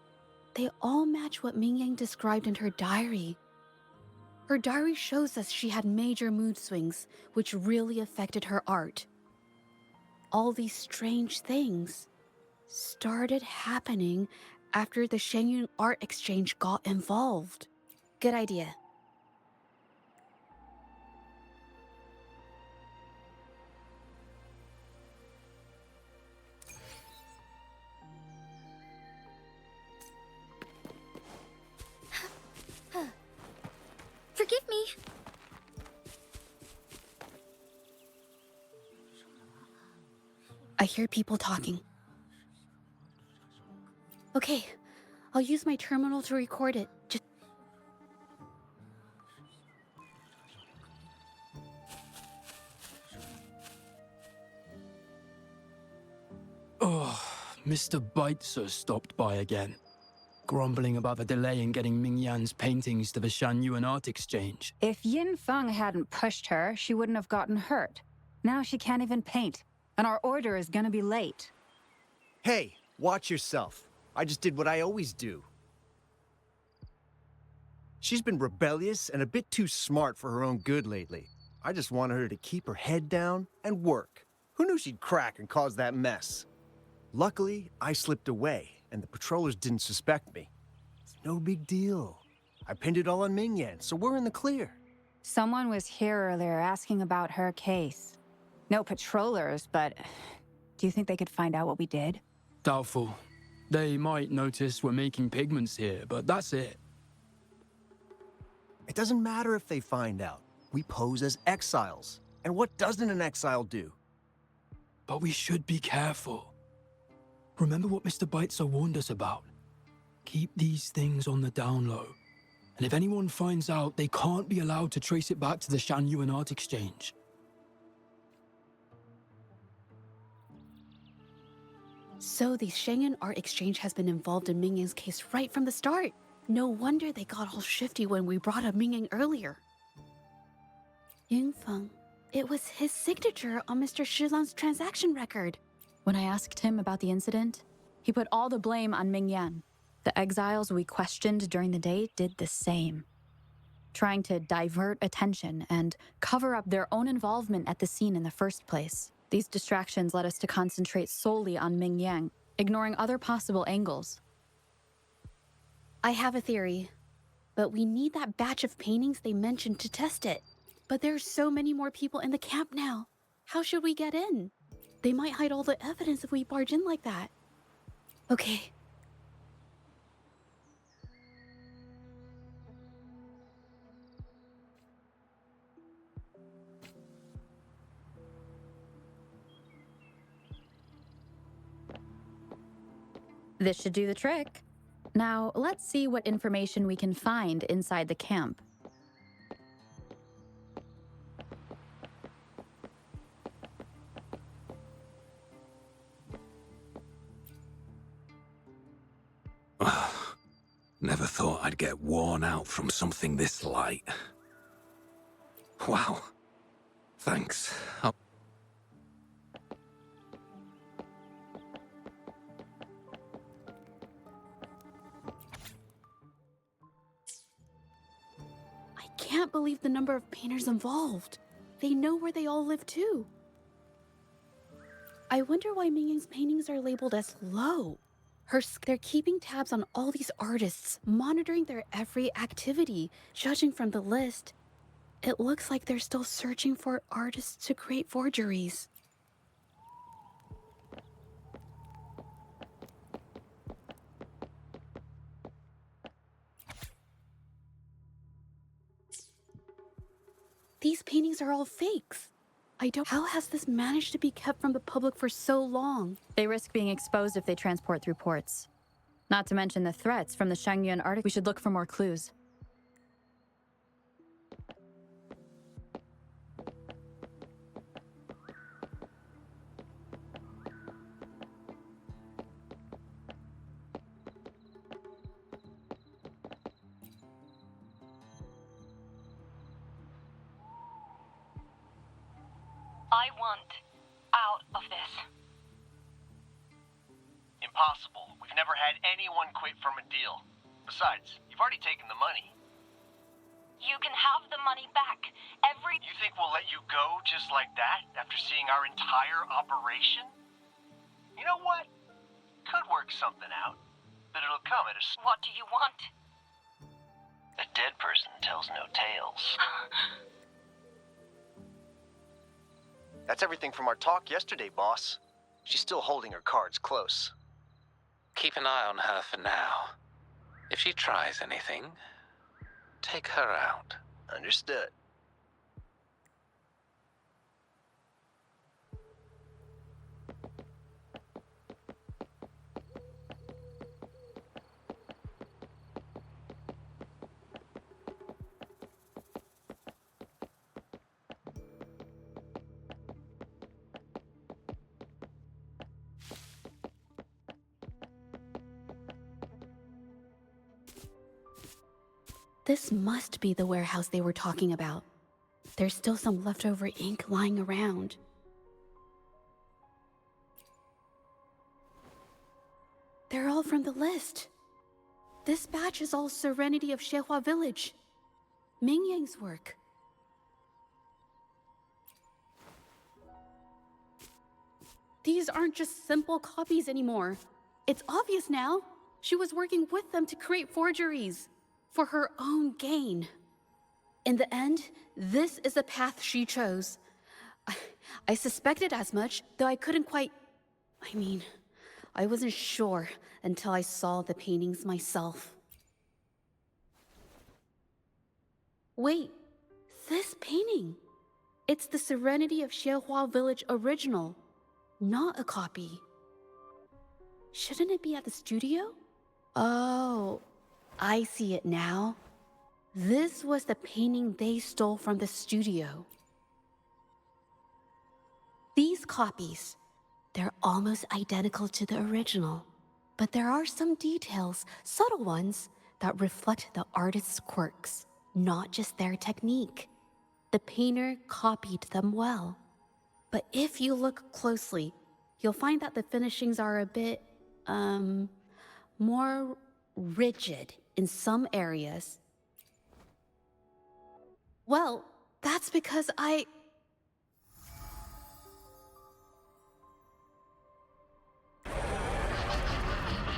they all match what Mingyang described in her diary. Her diary shows us she had major mood swings, which really affected her art. All these strange things started happening after the Shenyun art exchange got involved. Good idea. Forgive me. I hear people talking. Okay, I'll use my terminal to record it. Just Oh, Mr. Beitzer stopped by again, grumbling about the delay in getting Ming Yan's paintings to the Shanyuan art exchange. If Yin Feng hadn't pushed her, she wouldn't have gotten hurt. Now she can't even paint, and our order is gonna be late. Hey, watch yourself. I just did what I always do. She's been rebellious and a bit too smart for her own good lately. I just wanted her to keep her head down and work. Who knew she'd crack and cause that mess? Luckily, I slipped away, and the patrollers didn't suspect me. It's no big deal. I pinned it all on Mingyan, so we're in the clear. Someone was here earlier asking about her case. No patrollers, but do you think they could find out what we did? Doubtful. They might notice we're making pigments here, but that's it. It doesn't matter if they find out. We pose as exiles. And what doesn't an exile do? But we should be careful. Remember what Mr. Beitzer warned us about. Keep these things on the down low. And if anyone finds out, they can't be allowed to trace it back to the Shanyuan art exchange. So the Shenyun art exchange has been involved in Mingyang's case right from the start. No wonder they got all shifty when we brought up Mingyang earlier. Yingfeng, it was his signature on Mr. Shilan's transaction record. When I asked him about the incident, he put all the blame on Mingyan. The exiles we questioned during the day did the same, trying to divert attention and cover up their own involvement at the scene in the first place. These distractions led us to concentrate solely on Mingyang, ignoring other possible angles. I have a theory, but we need that batch of paintings they mentioned to test it. But there's so many more people in the camp now. How should we get in? They might hide all the evidence if we barge in like that. Okay. This should do the trick. Now, let's see what information we can find inside the camp. Never thought I'd get worn out from something this light. Wow. Thanks. I can't believe the number of painters involved. They know where they all live too. I wonder why Mingyang's paintings are labeled as low. They're keeping tabs on all these artists, monitoring their every activity. Judging from the list, it looks like they're still searching for artists to create forgeries. These paintings are all fakes. How has this managed to be kept from the public for so long? They risk being exposed if they transport through ports. Not to mention the threats from the Shangyuan article. We should look for more clues. I want out of this. Impossible. We've never had anyone quit from a deal. Besides, you've already taken the money. You can have the money back. You think we'll let you go just like that after seeing our entire operation? You know what? Could work something out, but it'll come at a... What do you want? A dead person tells no tales. That's everything from our talk yesterday, boss. She's still holding her cards close. Keep an eye on her for now. If she tries anything, take her out. Understood. This must be the warehouse they were talking about. There's still some leftover ink lying around. They're all from the list. This batch is all Serenity of Xehua Village. Ming Yang's work. These aren't just simple copies anymore. It's obvious now. She was working with them to create forgeries for her own gain. In the end, this is the path she chose. I suspected as much, though I couldn't quite... I wasn't sure until I saw the paintings myself. Wait, this painting. It's the Serenity of Xehua Village original, not a copy. Shouldn't it be at the studio? Oh, I see it now. This was the painting they stole from the studio. These copies, they're almost identical to the original, but there are some details, subtle ones, that reflect the artist's quirks, not just their technique. The painter copied them well. But if you look closely, you'll find that the finishings are a bit, more rigid in some areas. Well, that's because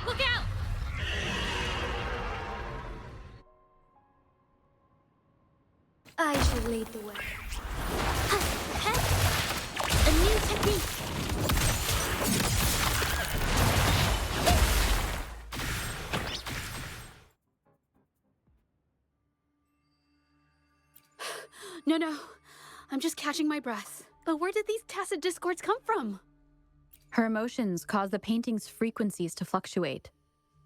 Look out! I should lead the way. A new technique. No, I'm just catching my breath. But where did these tacit discords come from? Her emotions cause the painting's frequencies to fluctuate,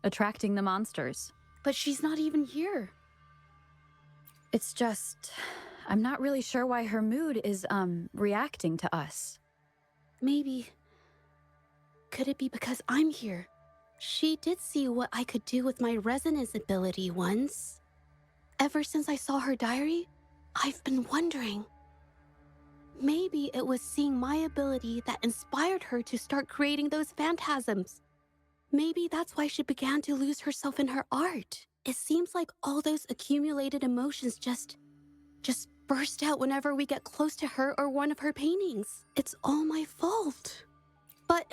attracting the monsters. But she's not even here. It's just... I'm not really sure why her mood is, reacting to us. Maybe... Could it be because I'm here? She did see what I could do with my resonance ability once. Ever since I saw her diary, I've been wondering. Maybe it was seeing my ability that inspired her to start creating those phantasms. Maybe that's why she began to lose herself in her art. It seems like all those accumulated emotions just burst out whenever we get close to her or one of her paintings. It's all my fault. But...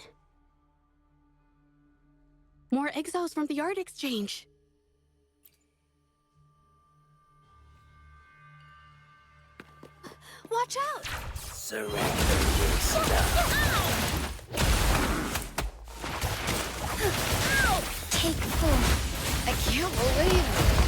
more exiles from the art exchange. Watch out! Surrender yourself. Ow! Take 4. I can't believe it.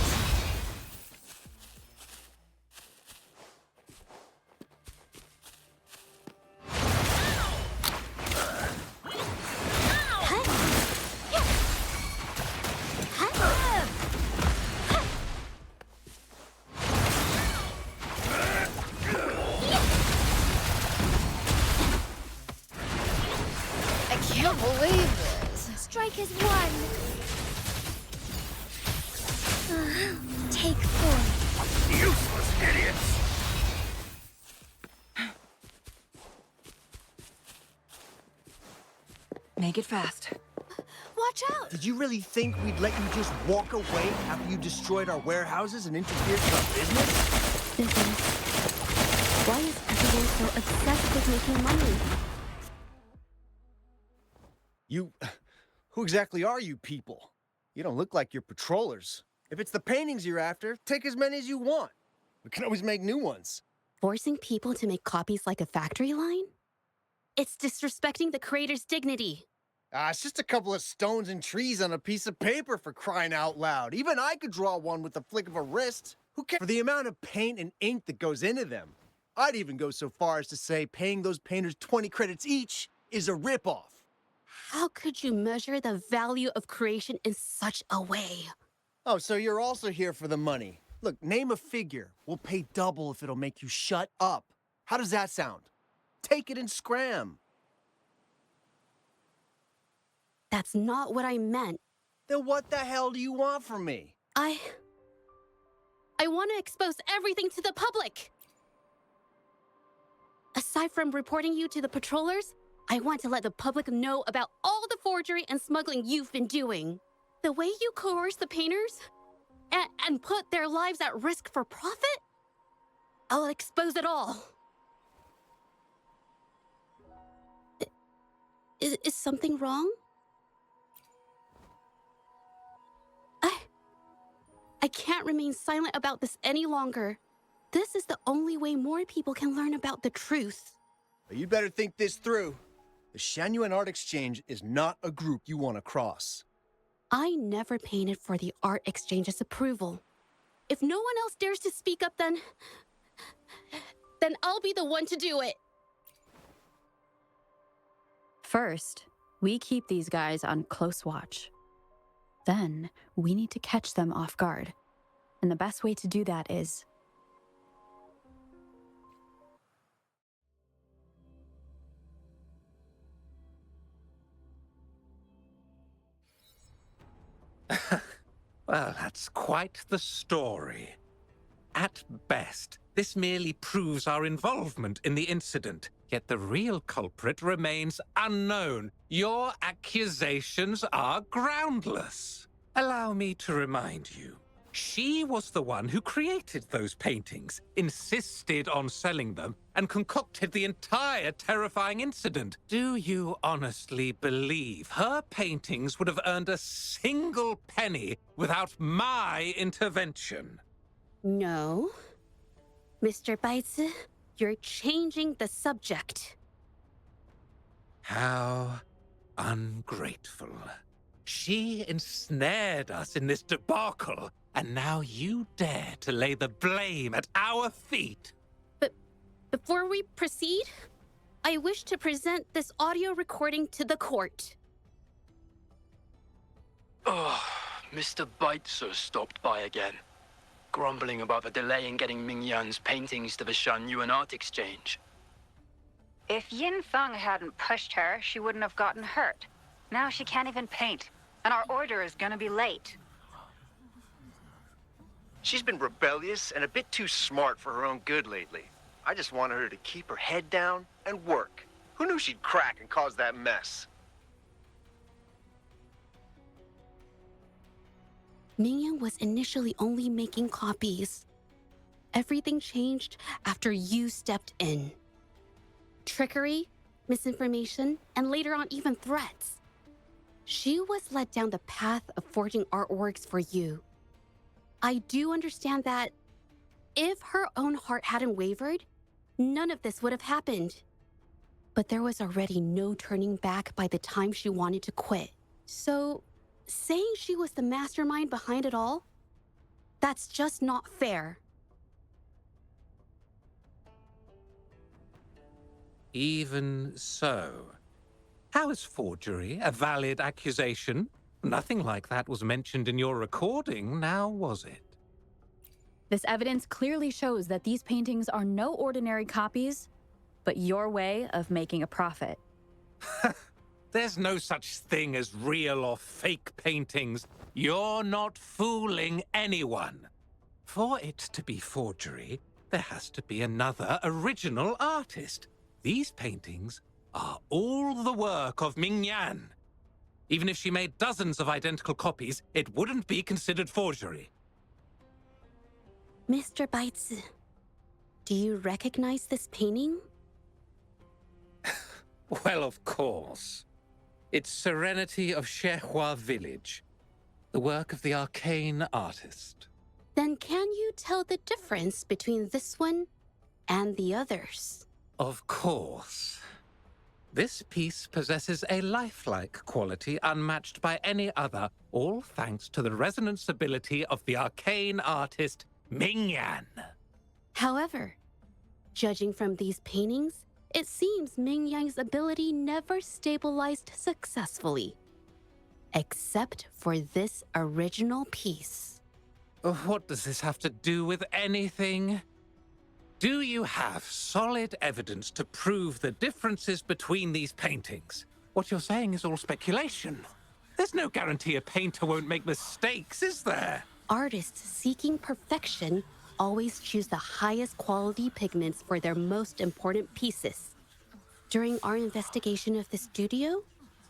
Strike is 1. Take 4. Useless idiots! Make it fast. Watch out! Did you really think we'd let you just walk away after you destroyed our warehouses and interfered with our business? Business. Why is everyone so obsessed with making money? Who exactly are you people? You don't look like you're patrollers. If it's the paintings you're after, take as many as you want. We can always make new ones. Forcing people to make copies like a factory line? It's disrespecting the creator's dignity. It's just a couple of stones and trees on a piece of paper, for crying out loud. Even I could draw one with the flick of a wrist. Who cares for the amount of paint and ink that goes into them? I'd even go so far as to say paying those painters 20 credits each is a ripoff. How could you measure the value of creation in such a way? Oh, so you're also here for the money. Look, name a figure. We'll pay double if it'll make you shut up. How does that sound? Take it and scram. That's not what I meant. Then what the hell do you want from me? I want to expose everything to the public. Aside from reporting you to the patrollers, I want to let the public know about all the forgery and smuggling you've been doing. The way you coerce the painters and put their lives at risk for profit? I'll expose it all. Is something wrong? I can't remain silent about this any longer. This is the only way more people can learn about the truth. You'd better think this through. The Shanyu Art Exchange is not a group you want to cross. I never painted for the Art Exchange's approval. If no one else dares to speak up, then I'll be the one to do it. First, we keep these guys on close watch. Then, we need to catch them off guard. And the best way to do that is... Well, that's quite the story. At best, this merely proves our involvement in the incident, yet the real culprit remains unknown. Your accusations are groundless. Allow me to remind you, she was the one who created those paintings, insisted on selling them, and concocted the entire terrifying incident. Do you honestly believe her paintings would have earned a single penny without my intervention? No. Mr. Baitsu, you're changing the subject. How ungrateful. She ensnared us in this debacle, and now you dare to lay the blame at our feet. But before we proceed, I wish to present this audio recording to the court. Oh, Mr. Baitsu stopped by again, grumbling about the delay in getting Mingyan's paintings to the Shanyu Art Exchange. If Yin Feng hadn't pushed her, she wouldn't have gotten hurt. Now she can't even paint, and our order is gonna be late. She's been rebellious and a bit too smart for her own good lately. I just wanted her to keep her head down and work. Who knew she'd crack and cause that mess? Mingyan was initially only making copies. Everything changed after you stepped in. Trickery, misinformation, and later on even threats. She was led down the path of forging artworks for you. I do understand that if her own heart hadn't wavered, none of this would have happened. But there was already no turning back by the time she wanted to quit. So, saying she was the mastermind behind it all, that's just not fair. Even so, how is forgery a valid accusation? Nothing like that was mentioned in your recording, now was it? This evidence clearly shows that these paintings are no ordinary copies, but your way of making a profit. There's no such thing as real or fake paintings. You're not fooling anyone. For it to be forgery, there has to be another original artist. These paintings are all the work of Ming Yan. Even if she made dozens of identical copies, it wouldn't be considered forgery. Mr. Baizi, do you recognize this painting? Well, of course. It's Serenity of Zhezhi Village, the work of the arcane artist. Then can you tell the difference between this one and the others? Of course. This piece possesses a lifelike quality unmatched by any other, all thanks to the resonance ability of the arcane artist Ming Yan. However, judging from these paintings, it seems Ming Yan's ability never stabilized successfully. Except for this original piece. What does this have to do with anything? Do you have solid evidence to prove the differences between these paintings? What you're saying is all speculation. There's no guarantee a painter won't make mistakes, is there? Artists seeking perfection always choose the highest quality pigments for their most important pieces. During our investigation of the studio,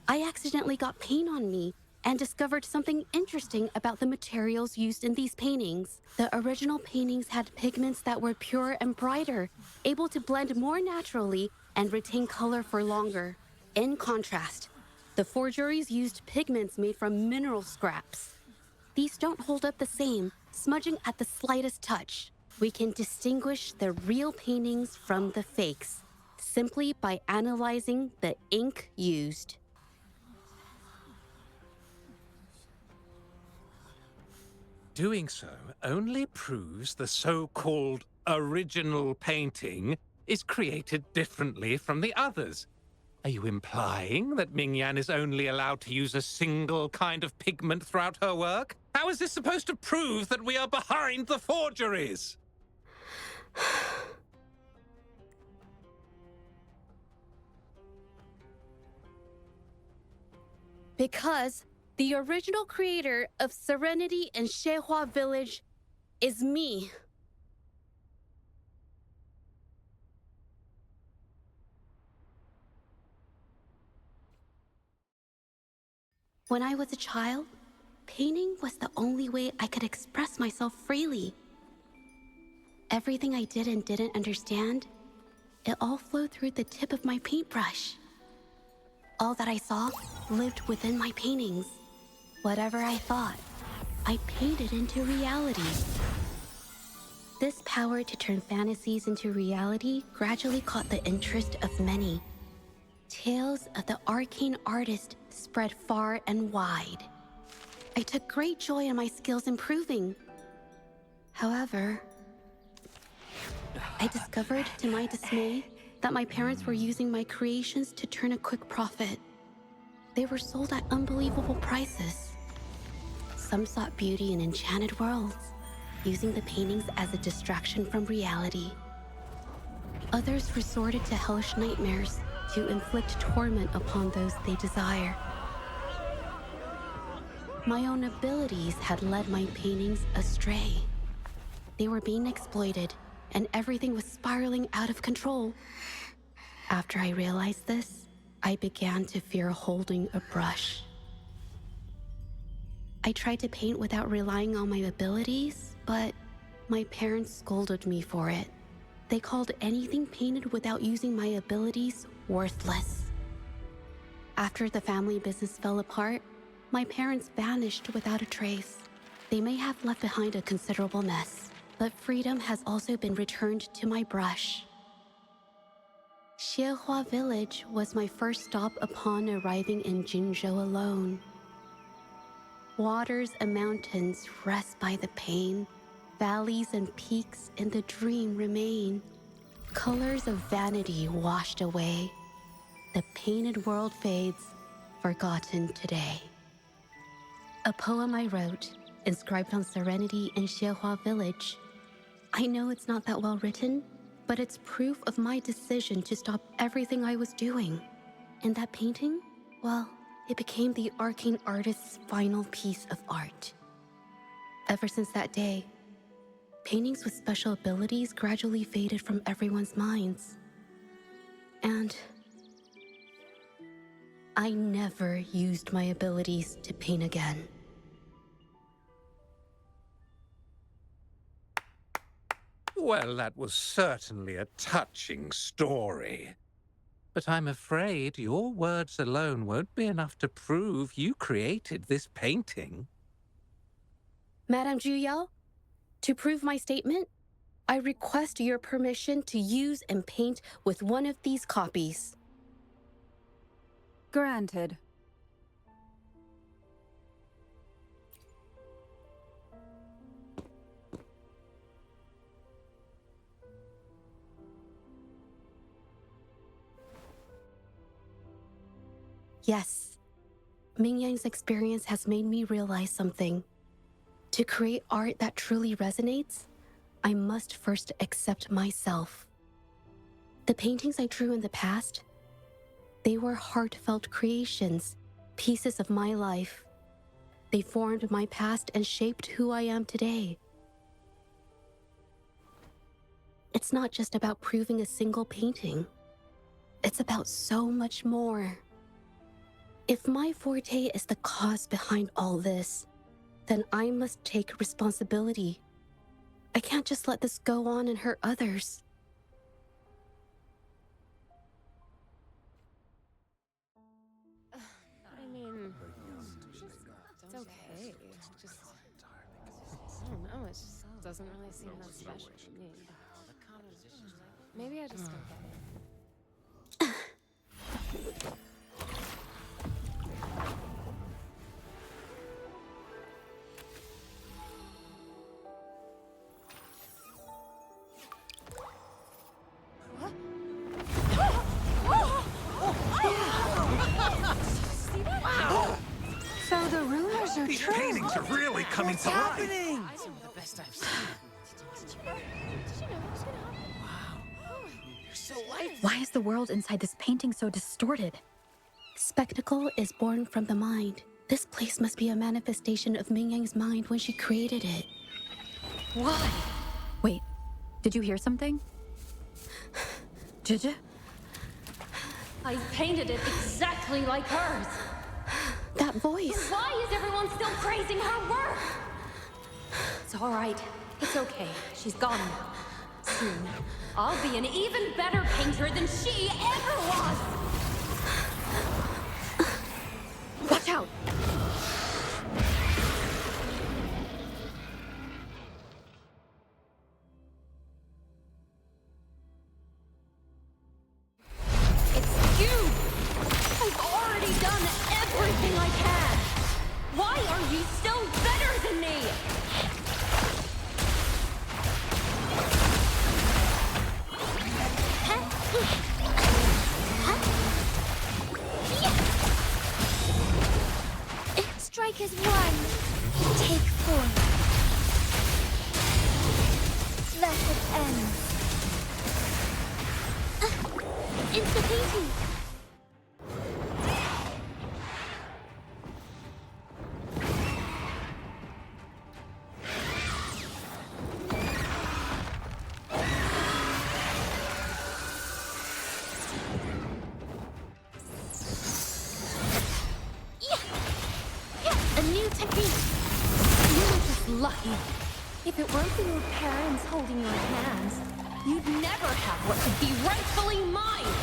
I accidentally got paint on me and discovered something interesting about the materials used in these paintings. The original paintings had pigments that were pure and brighter, able to blend more naturally and retain color for longer. In contrast, the forgeries used pigments made from mineral scraps. These don't hold up the same, smudging at the slightest touch. We can distinguish the real paintings from the fakes, simply by analyzing the ink used. Doing so only proves the so-called original painting is created differently from the others. Are you implying that Ming Yan is only allowed to use a single kind of pigment throughout her work? How is this supposed to prove that we are behind the forgeries? Because the original creator of Serenity in Zhezhi Village is me. When I was a child, painting was the only way I could express myself freely. Everything I did and didn't understand, it all flowed through the tip of my paintbrush. All that I saw lived within my paintings. Whatever I thought, I painted into reality. This power to turn fantasies into reality gradually caught the interest of many. Tales of the arcane artist spread far and wide. I took great joy in my skills improving. However, I discovered to my dismay that my parents were using my creations to turn a quick profit. They were sold at unbelievable prices. Some sought beauty in enchanted worlds, using the paintings as a distraction from reality. Others resorted to hellish nightmares to inflict torment upon those they desire. My own abilities had led my paintings astray. They were being exploited, and everything was spiraling out of control. After I realized this, I began to fear holding a brush. I tried to paint without relying on my abilities, but my parents scolded me for it. They called anything painted without using my abilities worthless. After the family business fell apart, my parents vanished without a trace. They may have left behind a considerable mess, but freedom has also been returned to my brush. Zhezhi Village was my first stop upon arriving in Jinzhou alone. Waters and mountains rest by the pain. Valleys and peaks in the dream remain. Colors of vanity washed away. The painted world fades, forgotten today. A poem I wrote, inscribed on Serenity in Zhezhi Village. I know it's not that well written, but it's proof of my decision to stop everything I was doing. And that painting, well, it became the arcane artist's final piece of art. Ever since that day, paintings with special abilities gradually faded from everyone's minds. And I never used my abilities to paint again. Well, that was certainly a touching story. But I'm afraid your words alone won't be enough to prove you created this painting. Madame Juyao, to prove my statement, I request your permission to use and paint with one of these copies. Granted. Yes, Mingyang's experience has made me realize something. To create art that truly resonates, I must first accept myself. The paintings I drew in the past, they were heartfelt creations, pieces of my life. They formed my past and shaped who I am today. It's not just about proving a single painting. It's about so much more. If my forte is the cause behind all this, then I must take responsibility. I can't just let this go on and hurt others. I mean, it's okay. Just, I don't know, it just doesn't really seem that special to me. Maybe I just don't get it. So the rumors are These true. paintings are really coming to life. Some of the best I've seen. You're so lifeless. Why is the world inside this painting so distorted? Spectacle is born from the mind. This place must be a manifestation of Mingyang's mind when she created it. Why? Wait, did you hear something? Zhezhi? I painted it exactly like hers. That voice. Why is everyone still praising her work? It's all right. It's okay. She's gone now. Soon, I'll be an even better painter than she ever was. Watch out! It's you! I've already done everything I can! Why are you still better than me? Strike is one. Take four. Method ends. Into the painting. Lucky. If it weren't for your parents holding your hands, you'd never have what could be rightfully mine!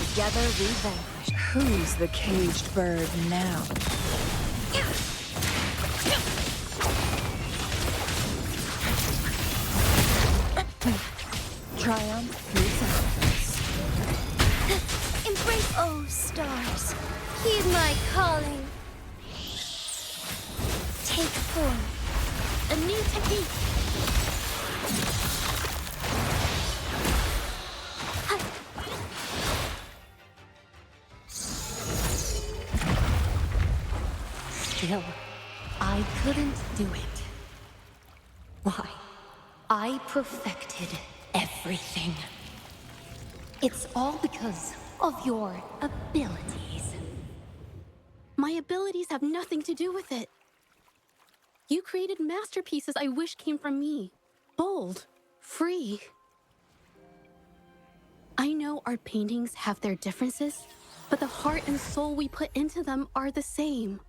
Together we vanquish. Who's the caged bird now? Triumph through sacrifice. Embrace, oh stars. Heed my calling. Take form. A new technique. Still, I couldn't do it. Why? I perfected everything. It's all because of your abilities. My abilities have nothing to do with it. You created masterpieces I wish came from me. Bold, free. I know our paintings have their differences, but the heart and soul we put into them are the same.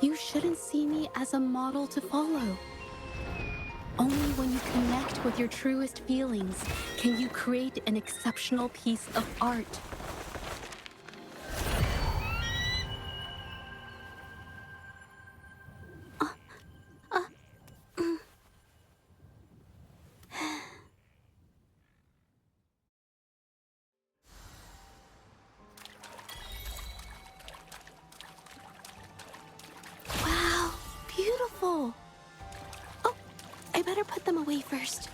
You shouldn't see me as a model to follow. Only when you connect with your truest feelings can you create an exceptional piece of art. Wow, beautiful. Oh, I better put them away first.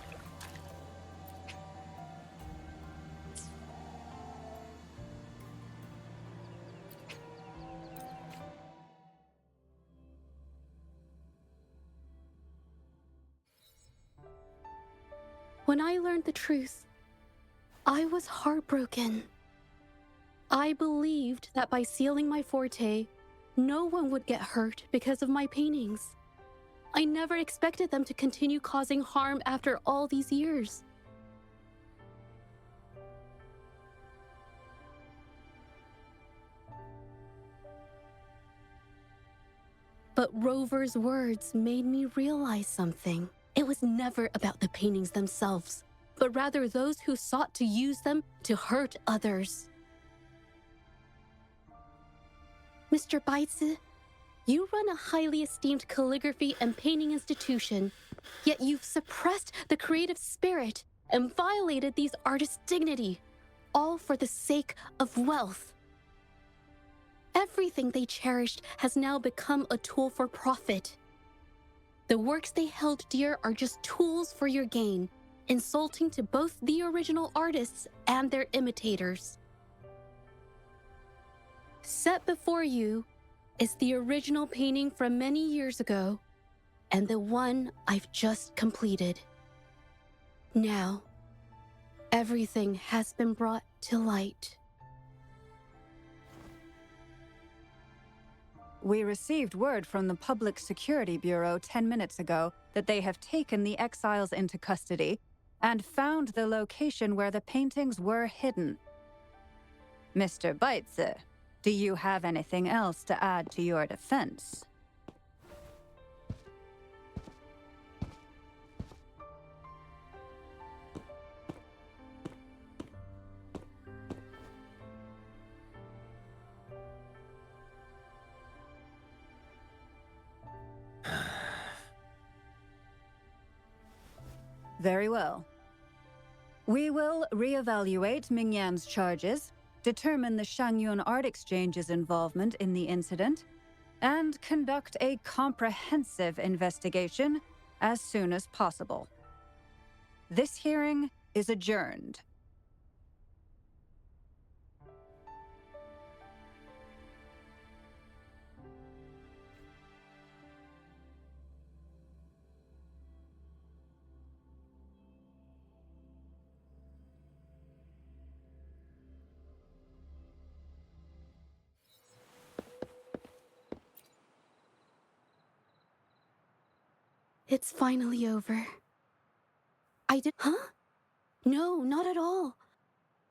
When I learned the truth, I was heartbroken. I believed that by sealing my forte, no one would get hurt because of my paintings. I never expected them to continue causing harm after all these years. But Rover's words made me realize something. It was never about the paintings themselves, but rather those who sought to use them to hurt others. Mr. Baitsu, you run a highly esteemed calligraphy and painting institution, yet you've suppressed the creative spirit and violated these artists' dignity, all for the sake of wealth. Everything they cherished has now become a tool for profit. The works they held dear are just tools for your gain, insulting to both the original artists and their imitators. Set before you is the original painting from many years ago, and the one I've just completed. Now, everything has been brought to light. We received word from the Public Security Bureau 10 minutes ago that they have taken the exiles into custody and found the location where the paintings were hidden. Mr. Baitsu, do you have anything else to add to your defense? Very well. We will reevaluate Mingyan's charges, determine the Shangyun Art Exchange's involvement in the incident, and conduct a comprehensive investigation as soon as possible. This hearing is adjourned. It's finally over. Huh? No, not at all.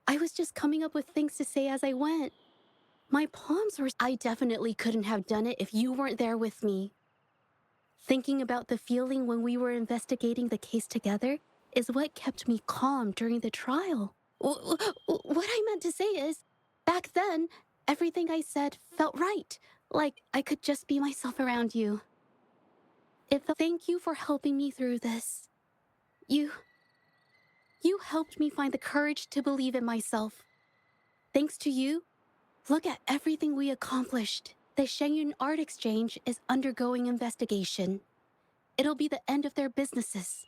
I was just coming up with things to say as I went. My palms were... I definitely couldn't have done it if you weren't there with me. Thinking about the feeling when we were investigating the case together is what kept me calm during the trial. What I meant to say is, back then, everything I said felt right. Like I could just be myself around you. Thank you for helping me through this. You You helped me find the courage to believe in myself. Thanks to you, look at everything we accomplished. The Shenyun Art Exchange is undergoing investigation. It'll be the end of their businesses.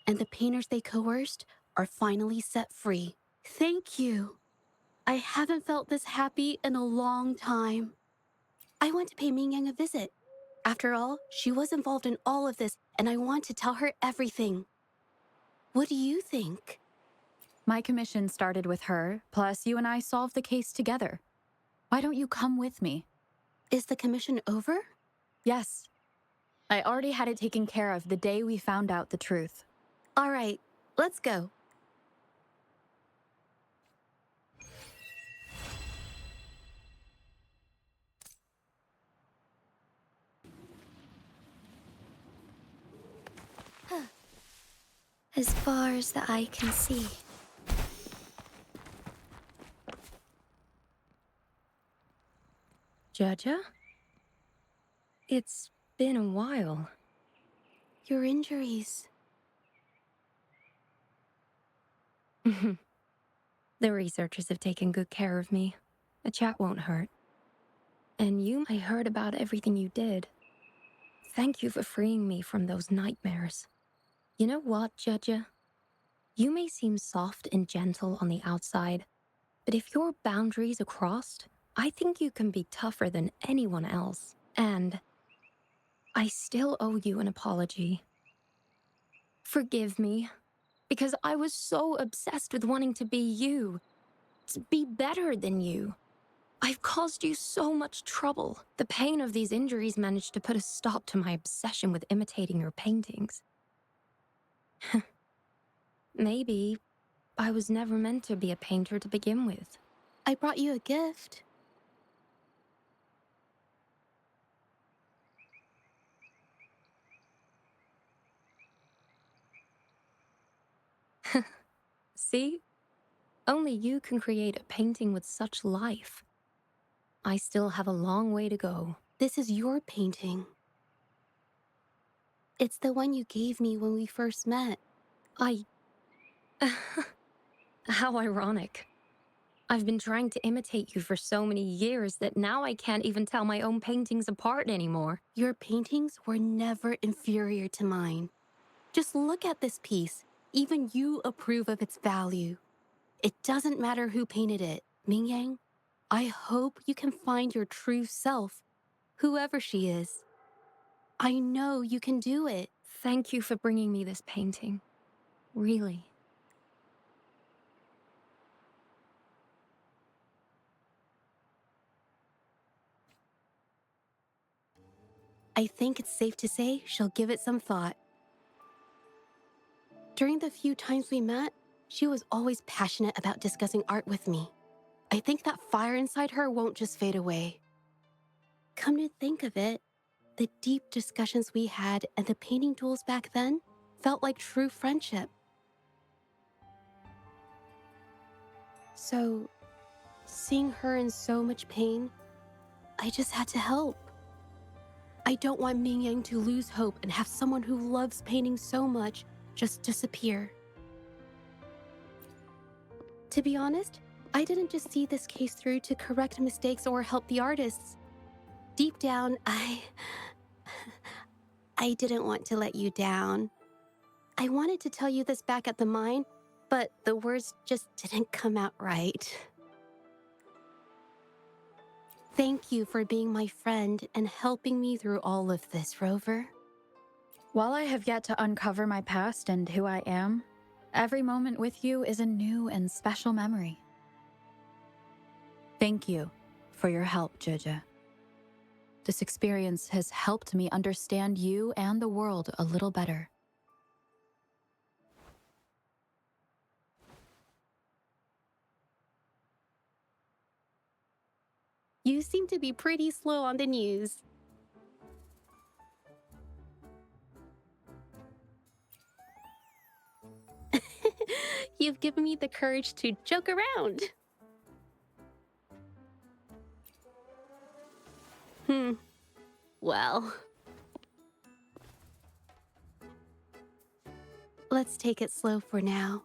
And the painters they coerced are finally set free. Thank you. I haven't felt this happy in a long time. I want to pay Mingyang a visit. After all, she was involved in all of this, and I want to tell her everything. What do you think? My commission started with her, plus you and I solved the case together. Why don't you come with me? Is the commission over? Yes. I already had it taken care of the day we found out the truth. All right, let's go. As far as the eye can see. Zhezhi? It's been a while. Your injuries. The researchers have taken good care of me. A chat won't hurt. And I heard about everything you did. Thank you for freeing me from those nightmares. You know what, Zhezhi? You may seem soft and gentle on the outside, but if your boundaries are crossed, I think you can be tougher than anyone else. And I still owe you an apology. Forgive me, because I was so obsessed with wanting to be you, to be better than you. I've caused you so much trouble. The pain of these injuries managed to put a stop to my obsession with imitating your paintings. Maybe I was never meant to be a painter to begin with. I brought you a gift. See? Only you can create a painting with such life. I still have a long way to go. This is your painting. It's the one you gave me when we first met. How ironic. I've been trying to imitate you for so many years that now I can't even tell my own paintings apart anymore. Your paintings were never inferior to mine. Just look at this piece. Even you approve of its value. It doesn't matter who painted it. Mingyang, I hope you can find your true self, whoever she is. I know you can do it. Thank you for bringing me this painting. Really. I think it's safe to say she'll give it some thought. During the few times we met, she was always passionate about discussing art with me. I think that fire inside her won't just fade away. Come to think of it, the deep discussions we had and the painting duels back then felt like true friendship. So, seeing her in so much pain, I just had to help. I don't want Mingyang to lose hope and have someone who loves painting so much just disappear. To be honest, I didn't just see this case through to correct mistakes or help the artists. Deep down, I didn't want to let you down. I wanted to tell you this back at the mine, but the words just didn't come out right. Thank you for being my friend and helping me through all of this, Rover. While I have yet to uncover my past and who I am, every moment with you is a new and special memory. Thank you for your help, Zhezhi. This experience has helped me understand you and the world a little better. You seem to be pretty slow on the news. You've given me the courage to joke around. Well. Let's take it slow for now.